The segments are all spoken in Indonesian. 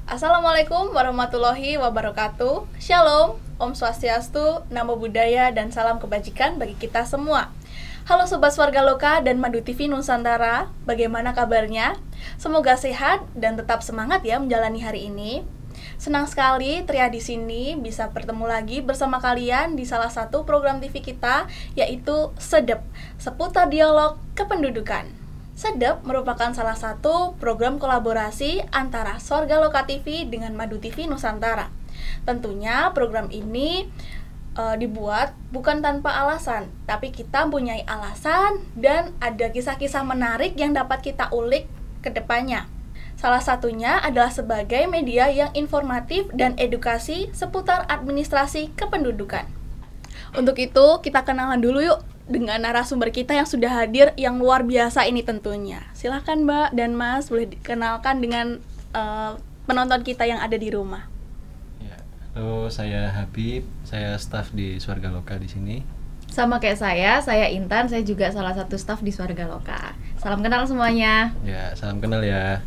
Assalamualaikum warahmatullahi wabarakatuh. Shalom, Om Swastiastu, Namo Buddhaya, dan salam kebajikan bagi kita semua. Halo Sobat Swarga Loka dan Madu TV Nusantara, bagaimana kabarnya? Semoga sehat dan tetap semangat ya menjalani hari ini. Senang sekali Tria di sini bisa bertemu lagi bersama kalian di salah satu program TV kita, yaitu Sedep, seputar dialog kependudukan. Sedep merupakan salah satu program kolaborasi antara Swarga Loka TV dengan Madu TV Nusantara. Tentunya program ini dibuat bukan tanpa alasan, tapi kita mempunyai alasan dan ada kisah-kisah menarik yang dapat kita ulik ke depannya. Salah satunya adalah sebagai media yang informatif dan edukasi seputar administrasi kependudukan. Untuk itu, kita kenalan dulu yuk dengan narasumber kita yang sudah hadir, yang luar biasa ini tentunya. Silahkan Mbak dan Mas, boleh dikenalkan dengan penonton kita yang ada di rumah. Ya, halo, saya Habib, saya staf di Swarga Loka di sini. Sama kayak saya Intan, saya juga salah satu staf di Swarga Loka. Salam kenal semuanya. Ya, salam kenal ya.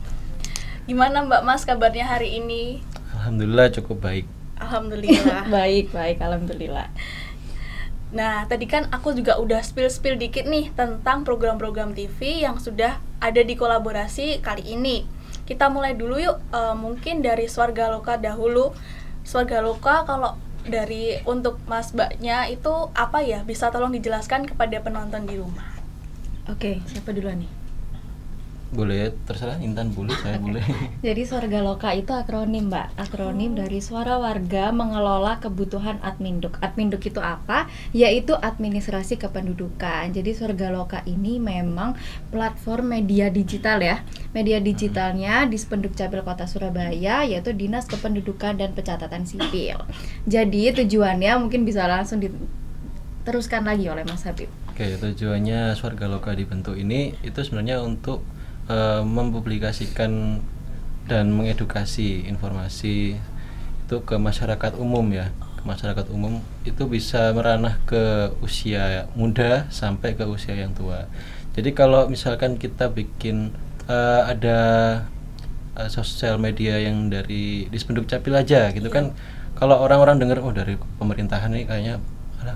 Gimana Mbak Mas kabarnya hari ini? Alhamdulillah cukup baik. Alhamdulillah. Baik, alhamdulillah. Nah, tadi kan aku juga udah spill dikit nih tentang program-program TV yang sudah ada di kolaborasi kali ini. Kita mulai dulu yuk, mungkin dari Swarga Loka dahulu. Swarga Loka kalau dari untuk Mas Mbaknya itu apa ya? Bisa tolong dijelaskan kepada penonton di rumah. Oke, siapa duluan nih? Boleh, terserah Intan boleh, saya boleh. Jadi Swarga Loka itu akronim, Mbak. Akronim dari Suara Warga Mengelola Kebutuhan Adminduk. Adminduk itu apa? Yaitu administrasi kependudukan. Jadi Swarga Loka ini memang platform media digital ya. Media digitalnya di Spendukcapil Kota Surabaya, yaitu Dinas Kependudukan dan Pencatatan Sipil. Jadi tujuannya mungkin bisa langsung diteruskan lagi oleh Mas Habib. Oke, tujuannya Swarga Loka dibentuk ini itu sebenarnya untuk mempublikasikan dan mengedukasi informasi itu ke masyarakat umum ya. Ke masyarakat umum itu bisa meranah ke usia muda sampai ke usia yang tua. Jadi kalau misalkan kita bikin ada sosial media yang dari di Spendukcapil aja gitu kan, kalau orang-orang dengar dari pemerintahan ini kayaknya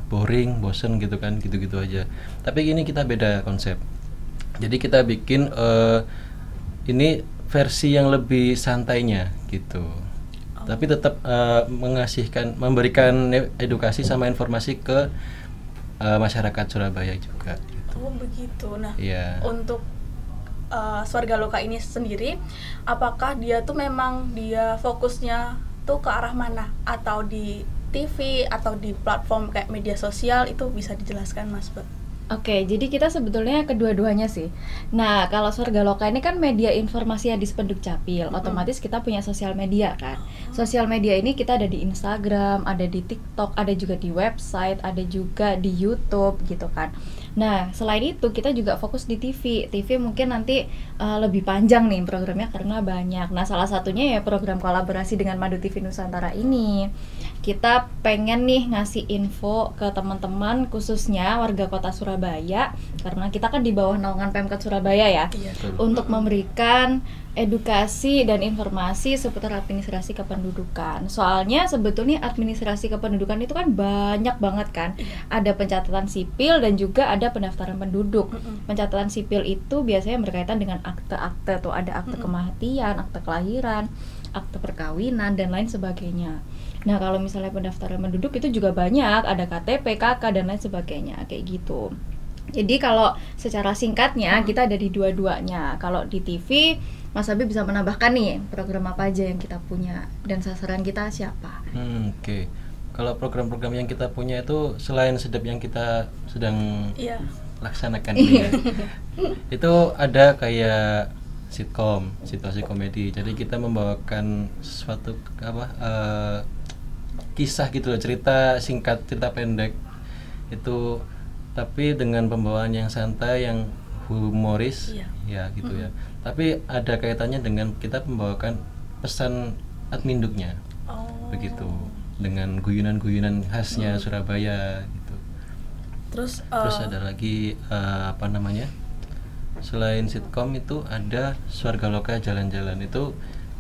boring, bosen gitu kan, gitu-gitu aja. Tapi ini kita beda konsep. Jadi kita bikin ini versi yang lebih santainya gitu. Tapi tetap memberikan edukasi sama informasi ke masyarakat Surabaya juga gitu. Oh begitu. Nah, untuk Swarga Loka ini sendiri, apakah dia tuh memang dia fokusnya tuh ke arah mana? Atau di TV atau di platform kayak media sosial, itu bisa dijelaskan Mas Mbak? Oke, jadi kita sebetulnya kedua-duanya sih. Nah, kalau Swarga Loka ini kan media informasi yang di Spendukcapil, otomatis kita punya sosial media kan. Sosial media ini kita ada di Instagram, ada di TikTok, ada juga di website, ada juga di YouTube gitu kan. Nah, selain itu kita juga fokus di TV. TV mungkin nanti lebih panjang nih programnya karena banyak. Nah, salah satunya ya program kolaborasi dengan Madu TV Nusantara ini. Kita pengen nih ngasih info ke teman-teman khususnya warga kota Surabaya, karena kita kan di bawah naungan Pemkot Surabaya ya, untuk memberikan edukasi dan informasi seputar administrasi kependudukan. Soalnya sebetulnya administrasi kependudukan itu kan banyak banget kan. Ada pencatatan sipil dan juga ada pendaftaran penduduk. Pencatatan sipil itu biasanya berkaitan dengan akte-akte, tuh ada akte kematian, akte kelahiran, akte perkawinan dan lain sebagainya. Nah, kalau misalnya pendaftaran penduduk itu juga banyak, ada KTP, KK dan lain sebagainya, kayak gitu. Jadi kalau secara singkatnya kita ada di dua-duanya. Kalau di TV, Mas Habib bisa menambahkan nih program apa aja yang kita punya dan sasaran kita siapa? Oke. Kalau program-program yang kita punya itu selain Sedep yang kita sedang laksanakan ini, itu ada kayak sitkom, situasi komedi. Jadi kita membawakan suatu kisah gitu loh, cerita singkat, cerita pendek itu, tapi dengan pembawaan yang santai, yang humoris, ya gitu ya. Tapi ada kaitannya dengan kita membawakan pesan adminduknya, begitu, dengan guyonan-guyonan khasnya Surabaya gitu. Terus ada lagi selain sitkom itu ada Swarga Loka Jalan-Jalan. Itu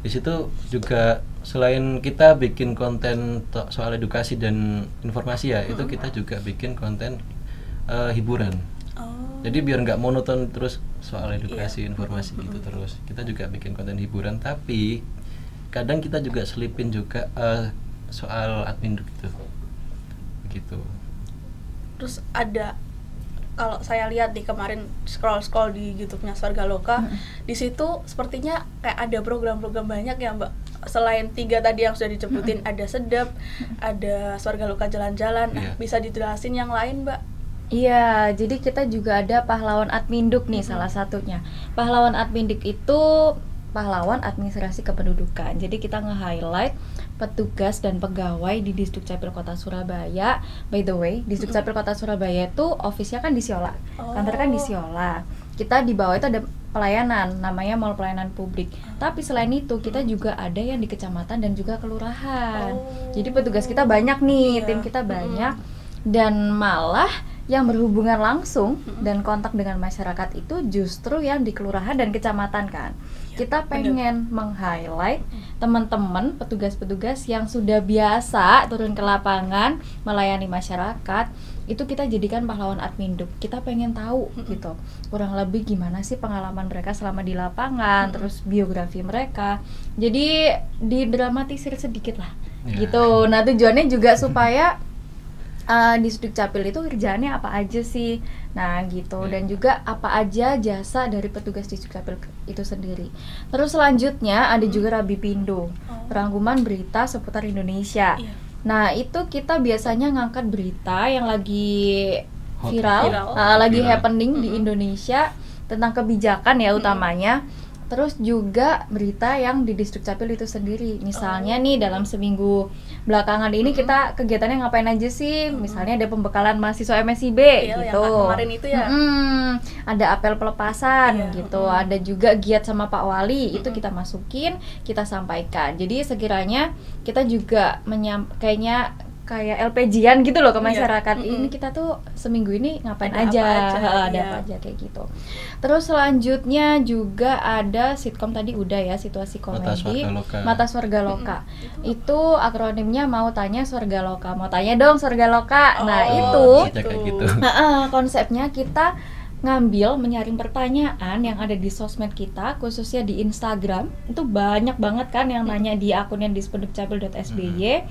Di situ juga selain kita bikin konten soal edukasi dan informasi ya, itu kita juga bikin konten hiburan. Jadi biar nggak monoton terus soal edukasi, informasi gitu terus. Kita juga bikin konten hiburan, tapi kadang kita juga selipin juga soal admin gitu. Begitu. Terus ada, kalau saya lihat di kemarin scroll di YouTube-nya Swarga Loka, di situ sepertinya kayak ada program-program banyak ya Mbak. Selain 3 tadi yang sudah disebutin, ada Sedep, ada Swarga Loka Jalan-Jalan. Nah, bisa dijelasin yang lain Mbak? Iya, jadi kita juga ada pahlawan Adminduk nih salah satunya. Pahlawan Adminduk itu pahlawan administrasi kependudukan. Jadi kita nge-highlight petugas dan pegawai di Disdukcapil Kota Surabaya. By the way, Disdukcapil Kota Surabaya itu office-nya kan di Siola. Kantor kan di Siola. Kita di bawah itu ada pelayanan, namanya Mall Pelayanan Publik. Tapi selain itu, kita juga ada yang di kecamatan dan juga kelurahan. Jadi petugas kita banyak nih, tim kita banyak. Dan malah yang berhubungan langsung dan kontak dengan masyarakat itu justru yang di kelurahan dan kecamatan kan. Kita pengen meng-highlight teman-teman petugas-petugas yang sudah biasa turun ke lapangan melayani masyarakat, itu kita jadikan pahlawan Adminduk. Kita pengen tahu gitu, kurang lebih gimana sih pengalaman mereka selama di lapangan, terus biografi mereka. Jadi didramatisir sedikit lah gitu. Nah, tujuannya juga supaya di Disdukcapil itu kerjaannya apa aja sih, nah gitu, dan juga apa aja jasa dari petugas Disdukcapil itu sendiri. Terus selanjutnya ada juga Rabipindo, rangkuman berita seputar Indonesia. Nah itu kita biasanya ngangkat berita yang lagi viral. Lagi happening di Indonesia tentang kebijakan ya utamanya. Terus juga berita yang di Disdukcapil itu sendiri. Misalnya nih dalam seminggu belakangan ini kita kegiatannya ngapain aja sih? Misalnya ada pembekalan mahasiswa MSIB gitu. Yang kemarin itu ya. Ada apel pelepasan gitu. Ada juga giat sama Pak Wali, itu kita masukin, kita sampaikan. Jadi sekiranya kita juga kayaknya kayak LPG-an gitu loh ke masyarakat. Ini kita tuh seminggu ini ngapain aja, ada apa aja kayak gitu. Terus selanjutnya juga ada sitkom tadi udah ya, situasi komedi, Mata Swarga Loka. Itu akronimnya mau tanya Swarga Loka, mau tanya dong Swarga Loka. Nah itu konsepnya kita ngambil menyaring pertanyaan yang ada di sosmed kita, khususnya di Instagram. Itu banyak banget kan yang nanya di akunnya dispendukcapil.sby.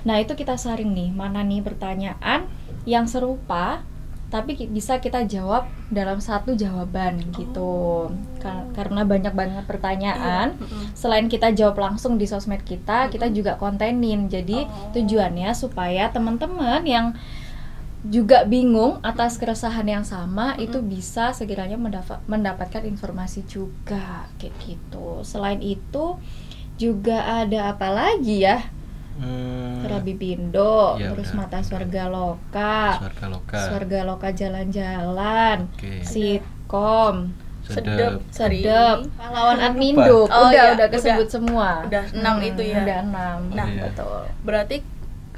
Nah itu kita saring nih, mana nih pertanyaan yang serupa tapi bisa kita jawab dalam satu jawaban gitu. Karena banyak banget pertanyaan, selain kita jawab langsung di sosmed kita, kita juga kontenin. Jadi tujuannya supaya teman-teman yang juga bingung atas keresahan yang sama itu bisa segeranya mendapatkan informasi juga kayak gitu. Selain itu juga ada apa lagi ya? Rabipindo, terus Mata Swarga Loka, Swarga Loka Jalan-Jalan, sitkom, Sedep, pahlawan Adminduk, udah kesebut semua. Udah 6 itu ya. Udah 6. Nah, betul. Berarti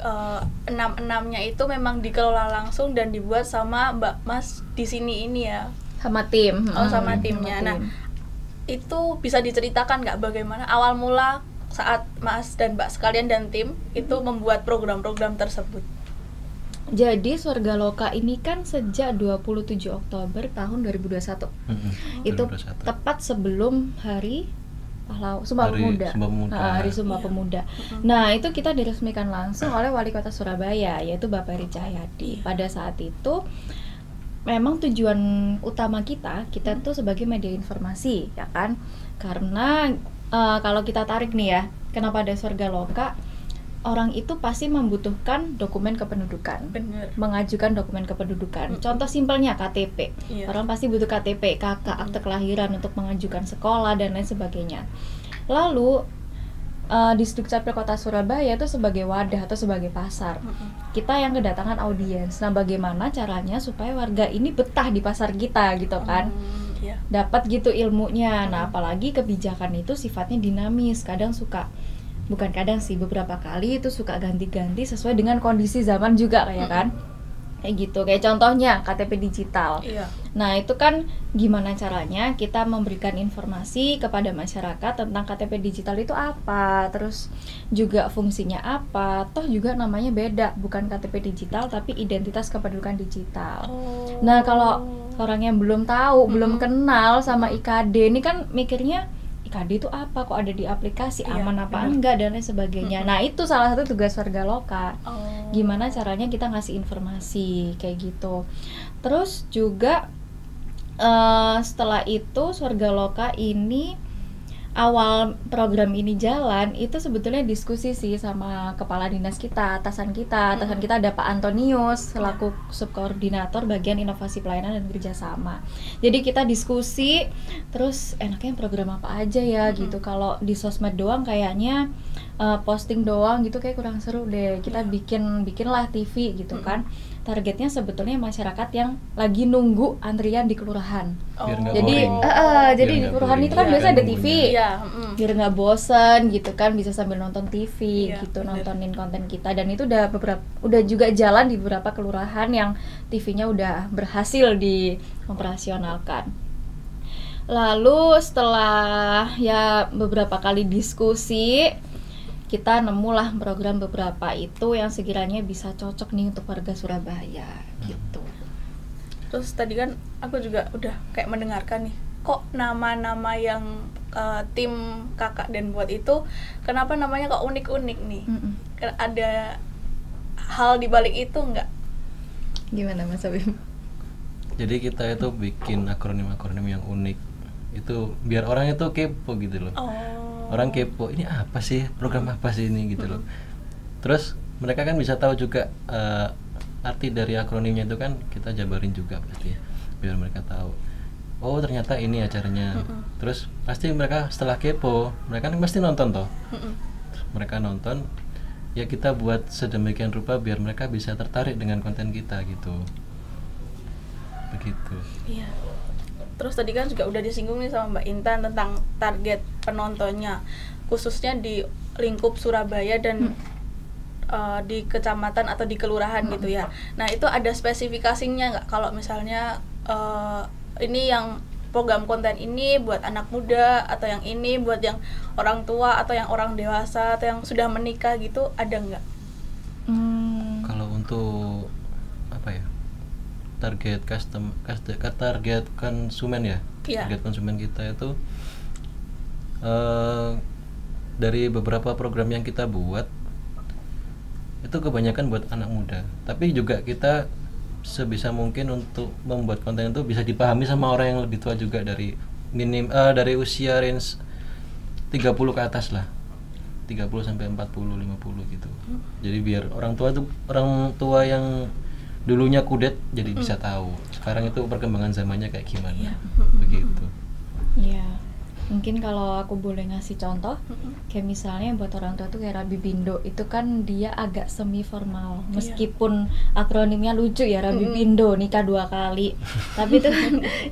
6-6-nya itu memang dikelola langsung dan dibuat sama Mbak Mas di sini ini ya, sama tim. Sama timnya. Nah, itu bisa diceritakan nggak bagaimana awal mula saat Mas dan Mbak sekalian dan tim itu membuat program-program tersebut? Jadi Swarga Loka ini kan sejak 27 Oktober tahun 2021. Itu 2021. Tepat sebelum Hari Sumpah Pemuda. Hari Sumpah Pemuda. Nah, itu kita diresmikan langsung oleh Wali Kota Surabaya, yaitu Bapak Eri Cahyadi. Pada saat itu memang tujuan utama kita tuh sebagai media informasi, ya kan? Karena kalau kita tarik nih ya, kenapa ada Swarga Loka? Orang itu pasti membutuhkan dokumen kependudukan. Bener. Mengajukan dokumen kependudukan. Contoh simpelnya KTP. Orang pasti butuh KTP, KK, akte kelahiran untuk mengajukan sekolah dan lain sebagainya. Lalu Disdukcapil Kota Surabaya itu sebagai wadah atau sebagai pasar. Kita yang kedatangan audiens. Nah, bagaimana caranya supaya warga ini betah di pasar kita gitu kan? Dapat gitu ilmunya. Nah, apalagi kebijakan itu sifatnya dinamis. Bukan kadang sih, beberapa kali itu suka ganti-ganti sesuai dengan kondisi zaman juga kayak kan. Kayak gitu, kayak contohnya KTP digital. Nah, itu kan gimana caranya kita memberikan informasi kepada masyarakat tentang KTP digital itu apa, terus juga fungsinya apa, toh juga namanya beda, bukan KTP digital tapi identitas kependudukan digital. Nah, kalau orang yang belum tahu, belum kenal sama IKD, ini kan mikirnya IKD itu apa, kok ada di aplikasi, aman apa enggak, dan lain sebagainya. Nah, itu salah satu tugas warga lokal. Gimana caranya kita ngasih informasi, kayak gitu. Terus juga setelah itu Warga Loka ini awal program ini jalan itu sebetulnya diskusi sih sama kepala dinas kita, atasan kita ada Pak Antonius selaku subkoordinator bagian inovasi pelayanan dan kerjasama. Jadi kita diskusi, terus enaknya program apa aja ya gitu. Kalau di sosmed doang kayaknya posting doang gitu kayak kurang seru deh. Kita bikinlah TV gitu kan. Targetnya sebetulnya masyarakat yang lagi nunggu antrian di kelurahan. Jadi jadi di kelurahan itu kan biasa ada TV. Biar nggak bosen gitu kan, bisa sambil nonton TV gitu, nontonin konten kita. Dan itu udah juga jalan di beberapa kelurahan yang TV-nya udah berhasil dioperasionalkan. Lalu setelah ya beberapa kali diskusi, kita nemulah program beberapa itu yang sekiranya bisa cocok nih untuk warga Surabaya gitu. Terus tadi kan aku juga udah kayak mendengarkan nih, kok nama-nama yang tim kakak dan buat itu kenapa namanya kok unik-unik nih? Ada hal di balik itu nggak? Gimana Mas Abim? Jadi kita itu bikin akronim-akronim yang unik itu biar orang itu kepo gitu loh. Orang kepo, ini apa sih, program apa sih ini gitu loh. Terus mereka kan bisa tahu juga arti dari akronimnya itu kan kita jabarin juga pasti biar mereka tahu. Oh ternyata ini acaranya. Terus pasti mereka setelah kepo, mereka kan pasti nonton toh. Mereka nonton, ya kita buat sedemikian rupa biar mereka bisa tertarik dengan konten kita gitu. Begitu. Iya. Terus tadi kan juga udah disinggung nih sama Mbak Intan tentang target penontonnya, khususnya di lingkup Surabaya dan di kecamatan atau di kelurahan gitu ya. Nah itu ada spesifikasinya nggak? Kalau misalnya ini yang program konten ini buat anak muda, atau yang ini buat yang orang tua, atau yang orang dewasa, atau yang sudah menikah gitu, ada nggak? Kalau untuk apa ya? Target konsumen ya. Target konsumen kita itu dari beberapa program yang kita buat itu kebanyakan buat anak muda, tapi juga kita sebisa mungkin untuk membuat konten itu bisa dipahami sama orang yang lebih tua juga, dari dari usia range 30 ke atas lah, 30 sampai 40 50 gitu. Jadi biar orang tua yang dulunya kudet jadi bisa tahu sekarang itu perkembangan zamannya kayak gimana. Begitu. Iya. Mungkin kalau aku boleh ngasih contoh, kayak misalnya buat orang tua tuh kayak Rabi Bindo, itu kan dia agak semi formal, meskipun akronimnya lucu ya, Rabi Bindo nikah 2 kali, tapi itu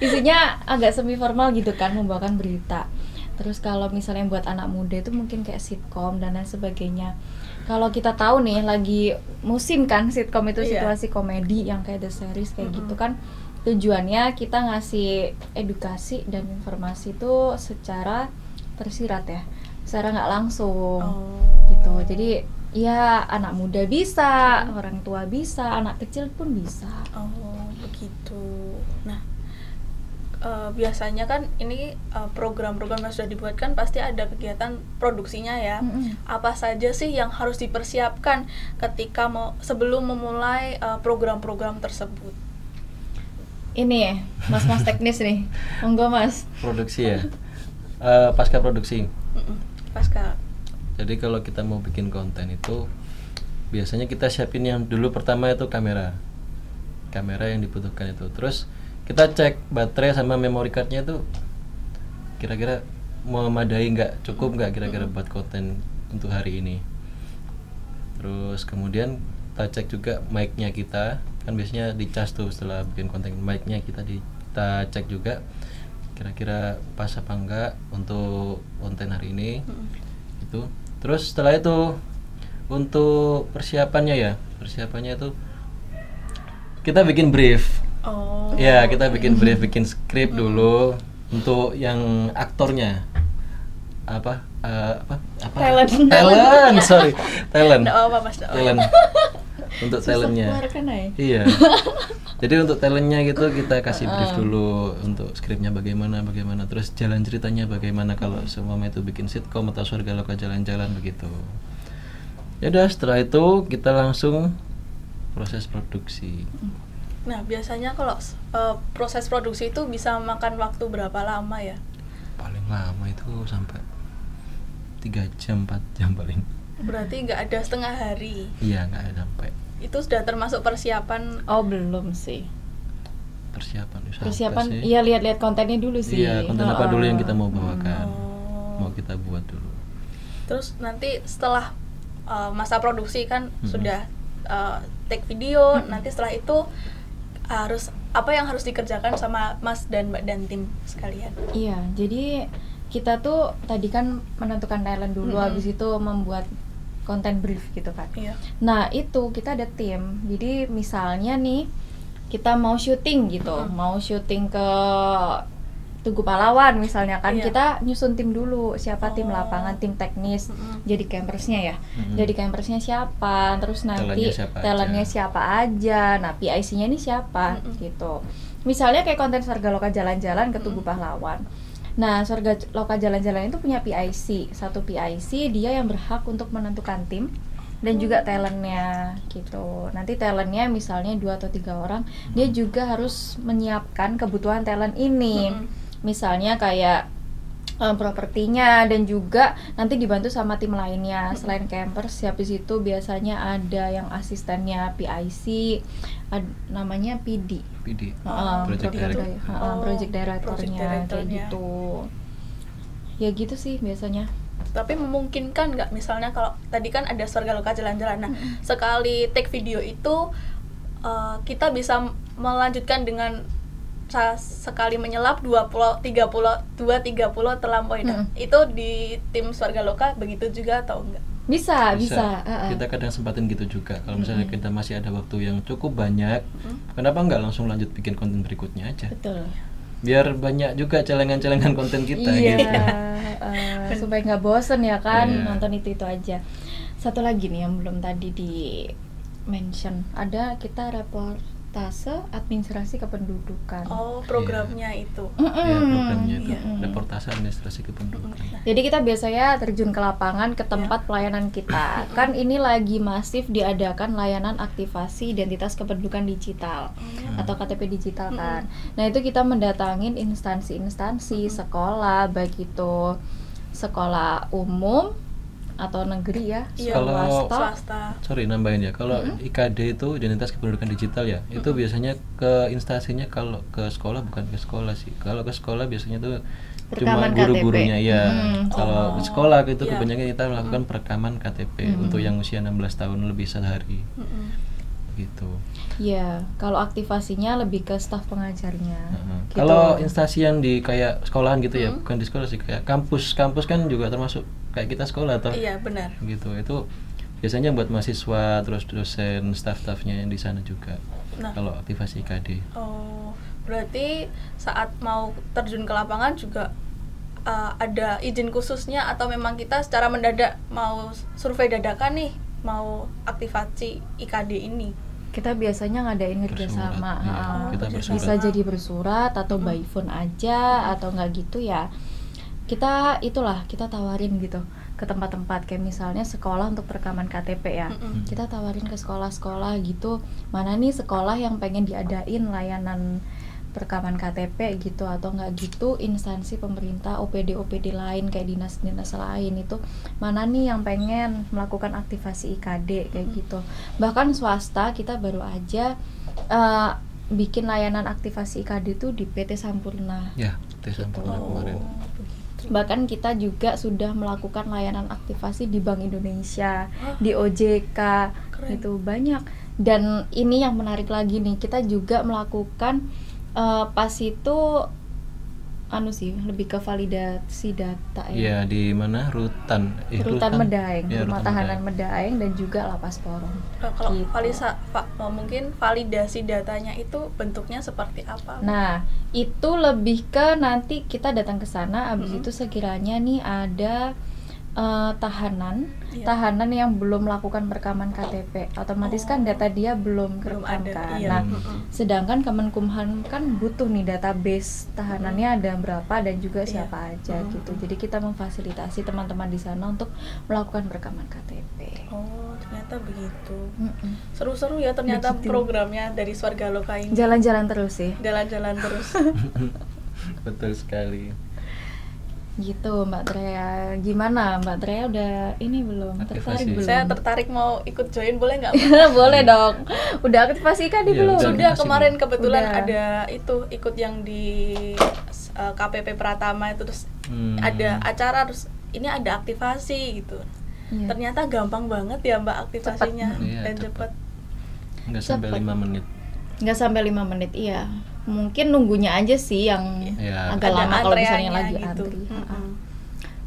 isinya agak semi formal gitu kan, membawakan berita. Terus kalau misalnya buat anak muda itu mungkin kayak sitkom dan lain sebagainya. Kalau kita tahu nih lagi musim kan sitkom itu situasi komedi yang kayak The Series kayak gitu kan, tujuannya kita ngasih edukasi dan informasi itu secara tersirat ya, secara nggak langsung gitu. Jadi ya anak muda bisa, orang tua bisa, anak kecil pun bisa. Begitu. Nah biasanya kan ini program-program yang sudah dibuat kan pasti ada kegiatan produksinya ya. Apa saja sih yang harus dipersiapkan ketika sebelum memulai program-program tersebut? Ini mas teknis nih, monggo Mas. Produksi ya, pasca produksi. Pasca. Jadi kalau kita mau bikin konten itu biasanya kita siapin yang dulu pertama itu kamera yang dibutuhkan itu. Terus kita cek baterai sama memory cardnya itu kira-kira memadai nggak, cukup nggak kira-kira buat konten untuk hari ini. Terus kemudian kita cek juga mic-nya kita, kan biasanya dicas tuh setelah bikin konten, mic-nya kita cek juga kira-kira pas apa enggak untuk konten hari ini. Itu. Terus setelah itu untuk persiapannya itu kita bikin brief Oh. Ya, kita bikin brief, bikin skrip dulu untuk yang aktornya. Apa? Talent, sorry. Talent. Nggak apa-apa, Mas. Talent. Untuk talentnya. Keluarkan aja. Iya. Jadi untuk talentnya gitu kita kasih brief dulu untuk skripnya bagaimana, terus jalan ceritanya bagaimana kalau semua itu bikin sitkom atau Swarga Loka jalan-jalan begitu. Ya udah, setelah itu kita langsung proses produksi. Nah, biasanya kalau proses produksi itu bisa makan waktu berapa lama ya? Paling lama itu sampai 3 jam, 4 jam paling. Berarti nggak ada setengah hari. Iya, nggak ada sampai. Itu sudah termasuk persiapan. Oh, belum sih. Persiapan Persiapan, iya lihat-lihat kontennya dulu sih. Iya, konten apa dulu yang kita mau bawakan, Oh. mau kita buat dulu. Terus nanti setelah masa produksi kan sudah take video, nanti setelah itu harus apa yang harus dikerjakan sama Mas dan Mbak dan tim sekalian? Iya, jadi kita tuh tadi kan menentukan talent dulu, habis itu membuat konten brief gitu kan. Iya. Nah itu kita ada tim, jadi misalnya nih kita mau syuting gitu, mau syuting ke Tugu Pahlawan misalnya kan, Iya. kita nyusun tim dulu, siapa tim lapangan, tim teknis, jadi campersnya ya, jadi campersnya siapa, terus nanti talentnya siapa aja, nah PIC-nya ini siapa gitu. Misalnya kayak konten Swarga Loka jalan-jalan ke Tugu Pahlawan. Nah, Swarga Loka jalan-jalan itu punya PIC, satu PIC dia yang berhak untuk menentukan tim dan juga talentnya gitu. Nanti talentnya misalnya 2 atau 3 orang, dia juga harus menyiapkan kebutuhan talent ini. Misalnya kayak propertinya, dan juga nanti dibantu sama tim lainnya selain campers. Habis itu biasanya ada yang asistennya PIC, namanya PD. Project directornya kayak gitu. Ya gitu sih biasanya. Tapi memungkinkan nggak misalnya kalau tadi kan ada Swarga Loka jalan-jalan, nah sekali take video itu kita bisa melanjutkan dengan sekali menyelam 30 terlampaui. Nah, itu di tim Swarga Loka begitu juga atau enggak? Bisa. Kita kadang sempatin gitu juga. Kalau misalnya kita masih ada waktu yang cukup banyak, kenapa nggak langsung lanjut bikin konten berikutnya aja? Betul. Biar banyak juga celengan-celengan konten kita gitu. Supaya nggak bosen ya kan, nonton itu aja. Satu lagi nih yang belum tadi di mention, ada kita reportase administrasi kependudukan. Oh, programnya itu. Iya, programnya itu. Reportase administrasi kependudukan. Jadi kita biasanya terjun ke lapangan, ke tempat pelayanan kita. Kan ini lagi masif diadakan layanan aktivasi identitas kependudukan digital atau KTP digital kan. Nah, itu kita mendatangin instansi-instansi sekolah, baik itu sekolah umum atau negeri ya, kalau swasta. Sorry nambahin ya, kalau IKD itu identitas kependudukan digital ya, itu biasanya ke instansinya, kalau ke sekolah bukan ke sekolah sih. Kalau ke sekolah biasanya tuh cuma Perekaman guru-gurunya KTP. ya. Kalau ke sekolah itu kebanyakan kita melakukan perekaman KTP untuk yang usia 16 tahun lebih sehari. Gitu. Ya, kalau aktivasinya lebih ke staf pengajarnya. Gitu. Kalau instansi yang di kayak sekolahan gitu ya, bukan di sekolah sih, kayak kampus kan juga termasuk kayak kita sekolah atau Iya, benar. gitu. Itu biasanya buat mahasiswa, terus dosen, staff-staffnya yang di sana juga. Nah. Kalau aktivasi IKD. Oh, berarti saat mau terjun ke lapangan juga ada izin khususnya atau memang kita secara mendadak mau survei dadakan nih, mau aktivasi IKD ini? Kita biasanya ngadain kerjasama. Kita bersurat. Bisa jadi bersurat atau by phone aja, atau nggak gitu ya. Kita tawarin gitu ke tempat-tempat kayak misalnya sekolah untuk perekaman KTP ya. Kita tawarin ke sekolah-sekolah gitu, mana nih sekolah yang pengen diadain layanan perekaman KTP gitu, atau enggak gitu instansi pemerintah, OPD lain kayak dinas-dinas lain itu mana nih yang pengen melakukan aktivasi IKD kayak gitu. Bahkan swasta kita baru aja bikin layanan aktivasi IKD itu di PT Sampurna. Ya, PT Sampurna kemarin. Bahkan kita juga sudah melakukan layanan aktivasi di Bank Indonesia, di OJK, itu banyak. Dan ini yang menarik lagi nih, kita juga melakukan pas itu anu sih, lebih ke validasi data Iya, di mana? Rutan. Rutan Medaeng, Ya, Rumah Rutan Tahanan Medaeng. Medaeng dan juga Lapas Porong. Kalau Gitu. mungkin validasi datanya itu bentuknya seperti apa? Nah, itu lebih ke nanti kita datang ke sana, abis itu sekiranya nih ada tahanan yang belum melakukan perekaman KTP, otomatis kan data dia belum Belum kerekam ada, kan. iya. Nah, sedangkan Kemenkumham kan butuh nih database tahanannya ada berapa dan juga siapa aja gitu. Jadi kita memfasilitasi teman-teman di sana untuk melakukan perekaman KTP. Oh, ternyata begitu. Seru-seru ya ternyata Begitu. programnya dari Swarga Loka ini. Jalan-jalan terus sih. Jalan-jalan terus. Betul sekali. Gitu Mbak Trea. Gimana Mbak Trea udah ini belum? Aktivasi. Tertarik belum? Saya tertarik mau ikut join, boleh nggak? Boleh dong. Udah aktivasi kan Iya, belum? udah. Sudah, Aktivasi kemarin belum? kebetulan Udah. ada itu ikut yang di KPP Pratama itu, terus ada acara, terus ini ada aktivasi gitu. Iya. Ternyata gampang banget ya Mbak aktivasinya. Iya, dan cepet. cepat. Nggak sampai Cepet. 5 menit. Nggak sampai 5 menit, iya. Mungkin nunggunya aja sih yang Iya. agak Ada lama kalau misalnya antreannya lagi gitu. antri. Mm-mm.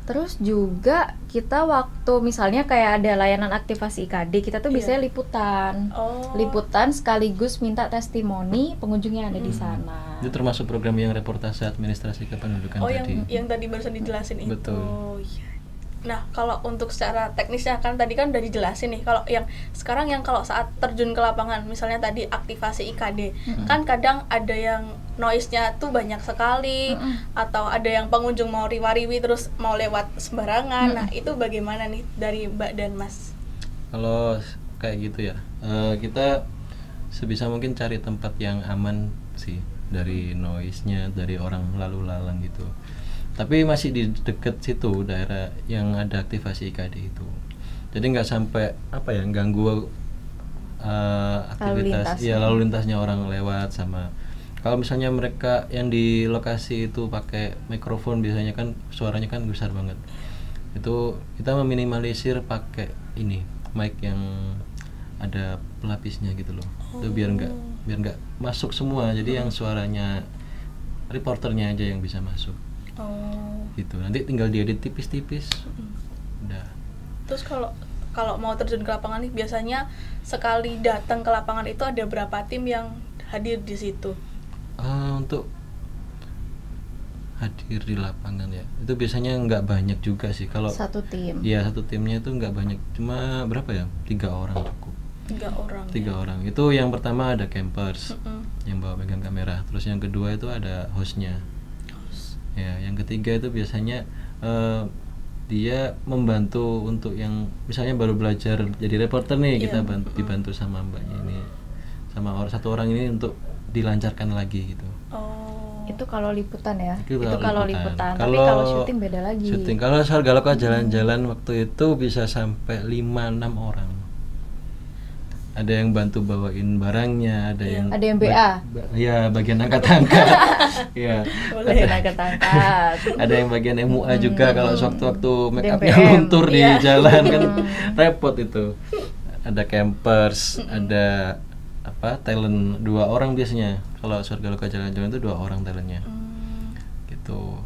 Terus juga kita waktu misalnya kayak ada layanan aktivasi IKD, kita tuh Iya. biasanya liputan. Oh. Liputan sekaligus minta testimoni pengunjung yang ada di sana. Itu termasuk program yang reportase administrasi kependudukan Oh, tadi. yang tadi barusan dijelasin itu. Betul. Iya. Nah, kalau untuk secara teknisnya kan tadi kan udah dijelasin nih. Kalau yang sekarang yang kalau saat terjun ke lapangan, misalnya tadi aktivasi IKD, kan kadang ada yang noise-nya tuh banyak sekali, atau ada yang pengunjung mau riwa-riwi terus mau lewat sembarangan. Nah, itu bagaimana nih dari Mbak dan Mas? Kalau kayak gitu ya, kita sebisa mungkin cari tempat yang aman sih dari noise-nya, dari orang lalu lalang gitu. Tapi masih di deket situ daerah yang ada aktivasi IKD itu. Jadi nggak sampai apa ya ganggu aktivitas, lalu lintasnya orang lewat. Sama kalau misalnya mereka yang di lokasi itu pakai mikrofon, biasanya kan suaranya kan besar banget. Itu kita meminimalisir pakai ini mic yang ada pelapisnya gitu loh. Itu biar nggak masuk semua. Jadi yang suaranya reporternya aja yang bisa masuk. Oh. Gitu. Nanti tinggal diedit tipis-tipis. Udah. Terus kalau mau terjun ke lapangan nih, biasanya sekali datang ke lapangan itu ada berapa tim yang hadir di situ? Untuk hadir di lapangan ya, itu biasanya nggak banyak juga sih. Kalau Satu tim. iya, satu timnya itu nggak banyak, cuma berapa ya, 3 orang cukup. 3 orang. 3 orang. Itu yang pertama ada campers Mm-mm. yang bawa pegang kamera. Terus yang kedua itu ada hostnya. Ya, yang ketiga itu biasanya dia membantu untuk yang misalnya baru belajar jadi reporter nih, kita dibantu sama mbaknya ini, sama satu orang ini untuk dilancarkan lagi gitu. Oh. Itu kalau liputan ya. Itu Itu kalau liputan. Tapi Kalau kalau syuting beda lagi. Syuting kalau Swarga Loka jalan-jalan waktu itu bisa sampai 5-6 orang. Ada yang bantu bawain barangnya, ada yang BA. Iya, bagian angkat-angkat. Iya. Boleh. Angkat-angkat. Ada yang bagian MUA juga kalau sewaktu-waktu make upnya DMPM. luntur di Iya. jalan kan repot itu. Ada campers, ada talent 2 orang biasanya. Kalau Swarga Loka jalan-jalan itu 2 orang talentnya. Gitu.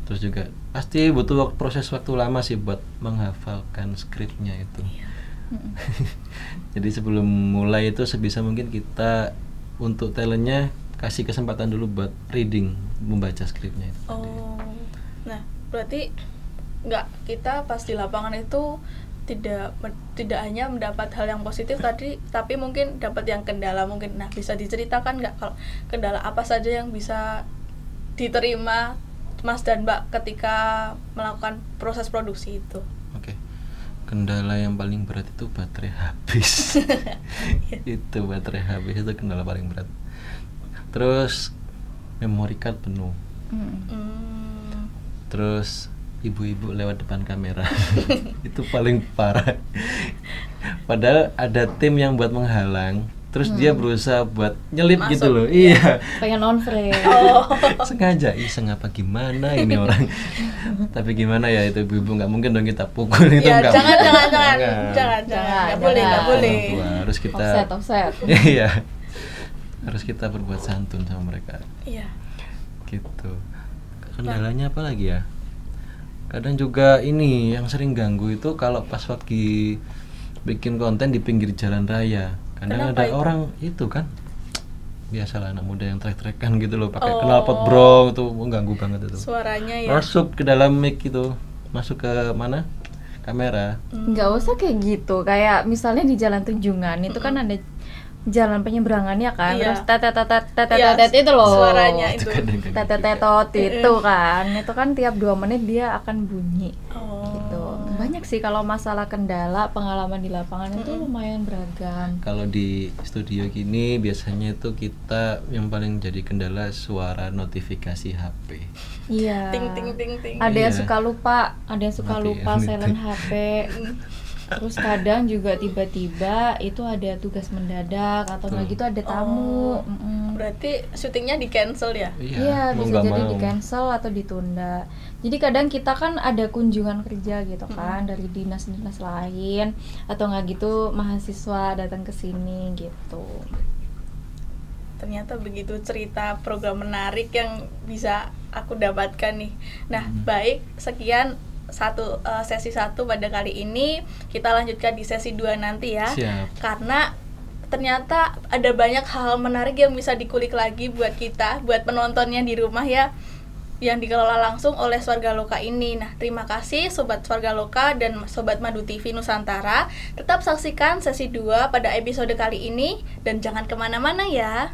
Terus juga pasti butuh proses waktu lama sih buat menghafalkan skripnya itu. Jadi sebelum mulai itu sebisa mungkin kita untuk talentnya kasih kesempatan dulu buat reading, membaca skripnya itu. Oh. Nah, berarti kita pas di lapangan itu tidak hanya mendapat hal yang positif tadi, tapi mungkin dapat yang kendala mungkin. Nah, bisa diceritakan nggak kalau kendala apa saja yang bisa diterima Mas dan Mbak ketika melakukan proses produksi itu? Oke. Kendala yang paling berat itu baterai habis. Itu baterai habis itu kendala paling berat. Terus memory card penuh. Terus ibu-ibu lewat depan kamera. Itu paling parah. Padahal ada tim yang buat menghalang, terus dia berusaha buat nyelip Masuk. gitu loh. Iya. Pengen on frame. Sengaja iseng apa gimana ini orang. Tapi gimana ya, itu ibu-ibu nggak mungkin dong kita pukul itu, Ya, nggak jangan, mungkin. nggak boleh. Orang tua, harus kita Offset. iya, harus kita berbuat santun sama mereka Iya. gitu. kendalanya apa lagi ya? Kadang juga ini yang sering ganggu itu kalau pas lagi bikin konten di pinggir jalan raya. Kadang Kenapa ada itu? orang itu kan, biasalah anak muda yang trek-trekan gitu loh, pakai knalpot brong tuh mengganggu banget itu. Suaranya ya. Masuk ke dalam mic itu, masuk ke mana? Kamera. Nggak usah kayak gitu, kayak misalnya di jalan Tunjungan itu kan ada jalan penyeberangannya kan, Iya. terus tetet Iya, itu loh, suaranya itu. Kadang-kadang tetetetot itu kan tiap 2 menit dia akan bunyi Oh. gitu. Banyak sih kalau masalah kendala pengalaman di lapangan itu lumayan beragam. Kalau di studio gini biasanya itu kita yang paling jadi kendala suara notifikasi HP. Iya. Ting ting ting ting. Ada yang Iya. suka lupa, Matiin. silent HP. Terus kadang juga tiba-tiba itu ada tugas mendadak atau nggak gitu ada tamu. Oh. Berarti syutingnya di cancel ya? Iya, mau bisa nggak jadi mau. di cancel atau ditunda. Jadi kadang kita kan ada kunjungan kerja gitu kan dari dinas-dinas lain atau nggak gitu mahasiswa datang ke sini gitu. Ternyata begitu cerita program menarik yang bisa aku dapatkan nih. Nah, baik, sekian sesi 1 pada kali ini. Kita lanjutkan di sesi 2 nanti ya. Siap. Karena ternyata ada banyak hal menarik yang bisa dikulik lagi buat kita, buat penontonnya di rumah ya, yang dikelola langsung oleh Swarga Loka ini. Nah, terima kasih Sobat Swarga Loka dan Sobat Madu TV Nusantara. Tetap saksikan sesi 2 pada episode kali ini dan jangan kemana-mana ya.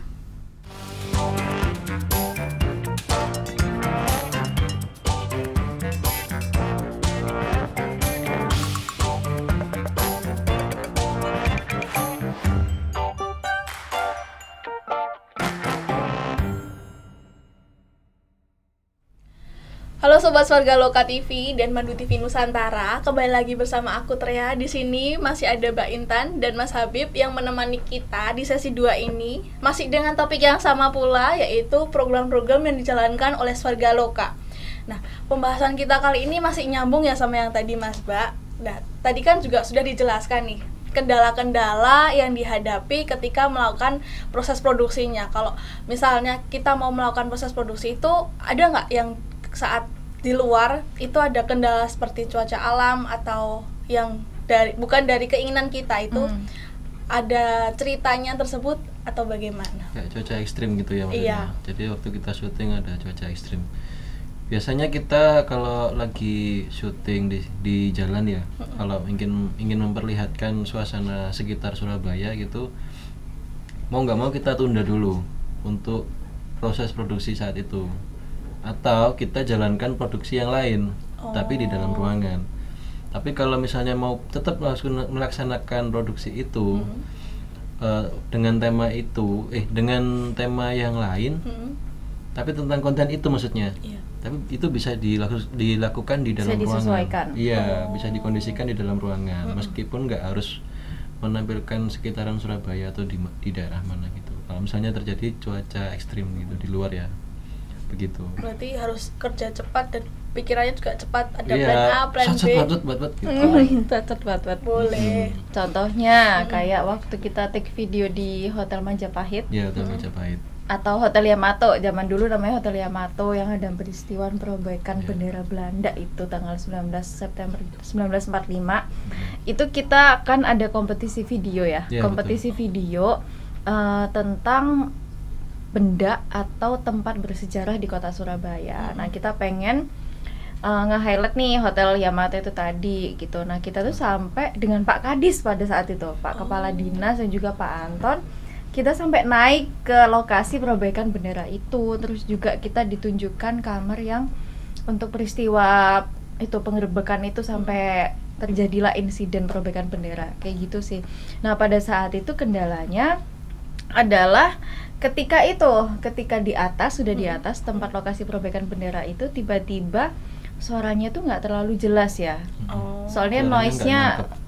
Halo Sobat Swarga Loka TV dan Madu TV Nusantara, kembali lagi bersama aku Trea. Di sini masih ada Mbak Intan dan Mas Habib yang menemani kita di sesi 2 ini. Masih dengan topik yang sama pula, yaitu program-program yang dijalankan oleh Swarga Loka. Nah, pembahasan kita kali ini masih nyambung ya sama yang tadi Mas Mbak. Nah, tadi kan juga sudah dijelaskan nih kendala-kendala yang dihadapi ketika melakukan proses produksinya. Kalau misalnya kita mau melakukan proses produksi itu, ada nggak yang saat di luar itu ada kendala seperti cuaca alam atau yang bukan dari keinginan kita itu ada ceritanya tersebut atau bagaimana? Kayak cuaca ekstrim gitu ya maksudnya. Iya. Jadi waktu kita syuting ada cuaca ekstrim. Biasanya kita kalau lagi syuting di jalan ya, kalau ingin memperlihatkan suasana sekitar Surabaya gitu, mau nggak mau kita tunda dulu untuk proses produksi saat itu. Atau kita jalankan produksi yang lain, tapi di dalam ruangan. Tapi kalau misalnya mau tetap melaksanakan produksi itu dengan tema yang lain, tapi tentang konten itu maksudnya. Iya. Tapi itu bisa dilakukan di dalam ruangan. disesuaikan. Iya, bisa dikondisikan di dalam ruangan, meskipun nggak harus menampilkan sekitaran Surabaya atau di daerah mana gitu. Kalau misalnya terjadi cuaca ekstrim gitu di luar ya. Begitu. Berarti harus kerja cepat dan pikirannya juga cepat, ada Iya, plan A, plan B. gitu. Cepet. Boleh. Contohnya kayak waktu kita take video di Hotel Majapahit Iya, Hotel Majapahit. atau Hotel Yamato, zaman dulu namanya Hotel Yamato, yang ada peristiwa perobekan bendera Belanda itu tanggal 19 September 1945. Itu kita kan ada kompetisi video ya, Iya, kompetisi video tentang benda atau tempat bersejarah di kota Surabaya. Nah, kita pengen nge-highlight nih Hotel Yamato itu tadi gitu. Nah, kita tuh sampai dengan Pak Kadis pada saat itu, Pak Kepala Dinas dan juga Pak Anton. Kita sampai naik ke lokasi perobekan bendera itu. Terus juga kita ditunjukkan kamar yang untuk peristiwa itu penggerebekan itu sampai terjadilah insiden perobekan bendera. Kayak gitu sih. Nah, pada saat itu kendalanya adalah ketika di atas, sudah di atas tempat lokasi perobekan bendera itu, tiba-tiba suaranya tuh nggak terlalu jelas ya. Soalnya Suaranya noise-nya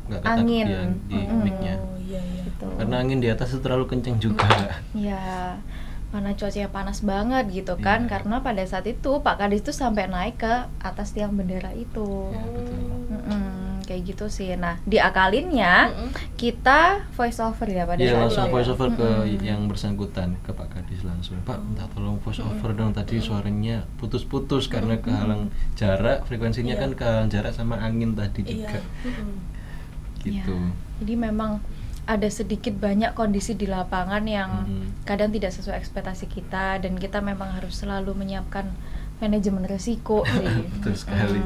nggak ketangkep angin. di mic-nya. Oh iya iya. Gitu. Karena angin di atas itu terlalu kenceng juga. Ya, karena cuacanya panas banget gitu kan. Iya. Karena pada saat itu Pak Kadis tuh sampai naik ke atas tiang bendera itu. Ya, betul. Kayak kayak gitu sih. Nah, diakalinnya kita voice over ya pada Iya, saat langsung itu ya. voice over ke yang bersangkutan, ke Pak Kadis langsung. Pak, minta tolong voice over dong, tadi suaranya putus-putus karena kehalang jarak, frekuensinya Iya. kan kehalang jarak sama angin tadi juga. Gitu. Ya, jadi memang ada sedikit banyak kondisi di lapangan yang kadang tidak sesuai ekspektasi kita, dan kita memang harus selalu menyiapkan manajemen risiko sih. Betul sekali.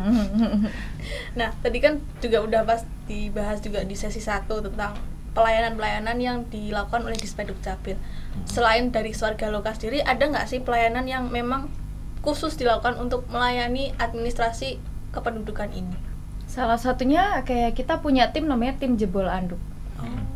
Nah, tadi kan juga udah pas dibahas juga di sesi 1 tentang pelayanan-pelayanan yang dilakukan oleh Dispenduk Capil. Selain dari Swarga Loka sendiri, ada nggak sih pelayanan yang memang khusus dilakukan untuk melayani administrasi kependudukan ini? Salah satunya kayak kita punya tim namanya tim jebol anduk.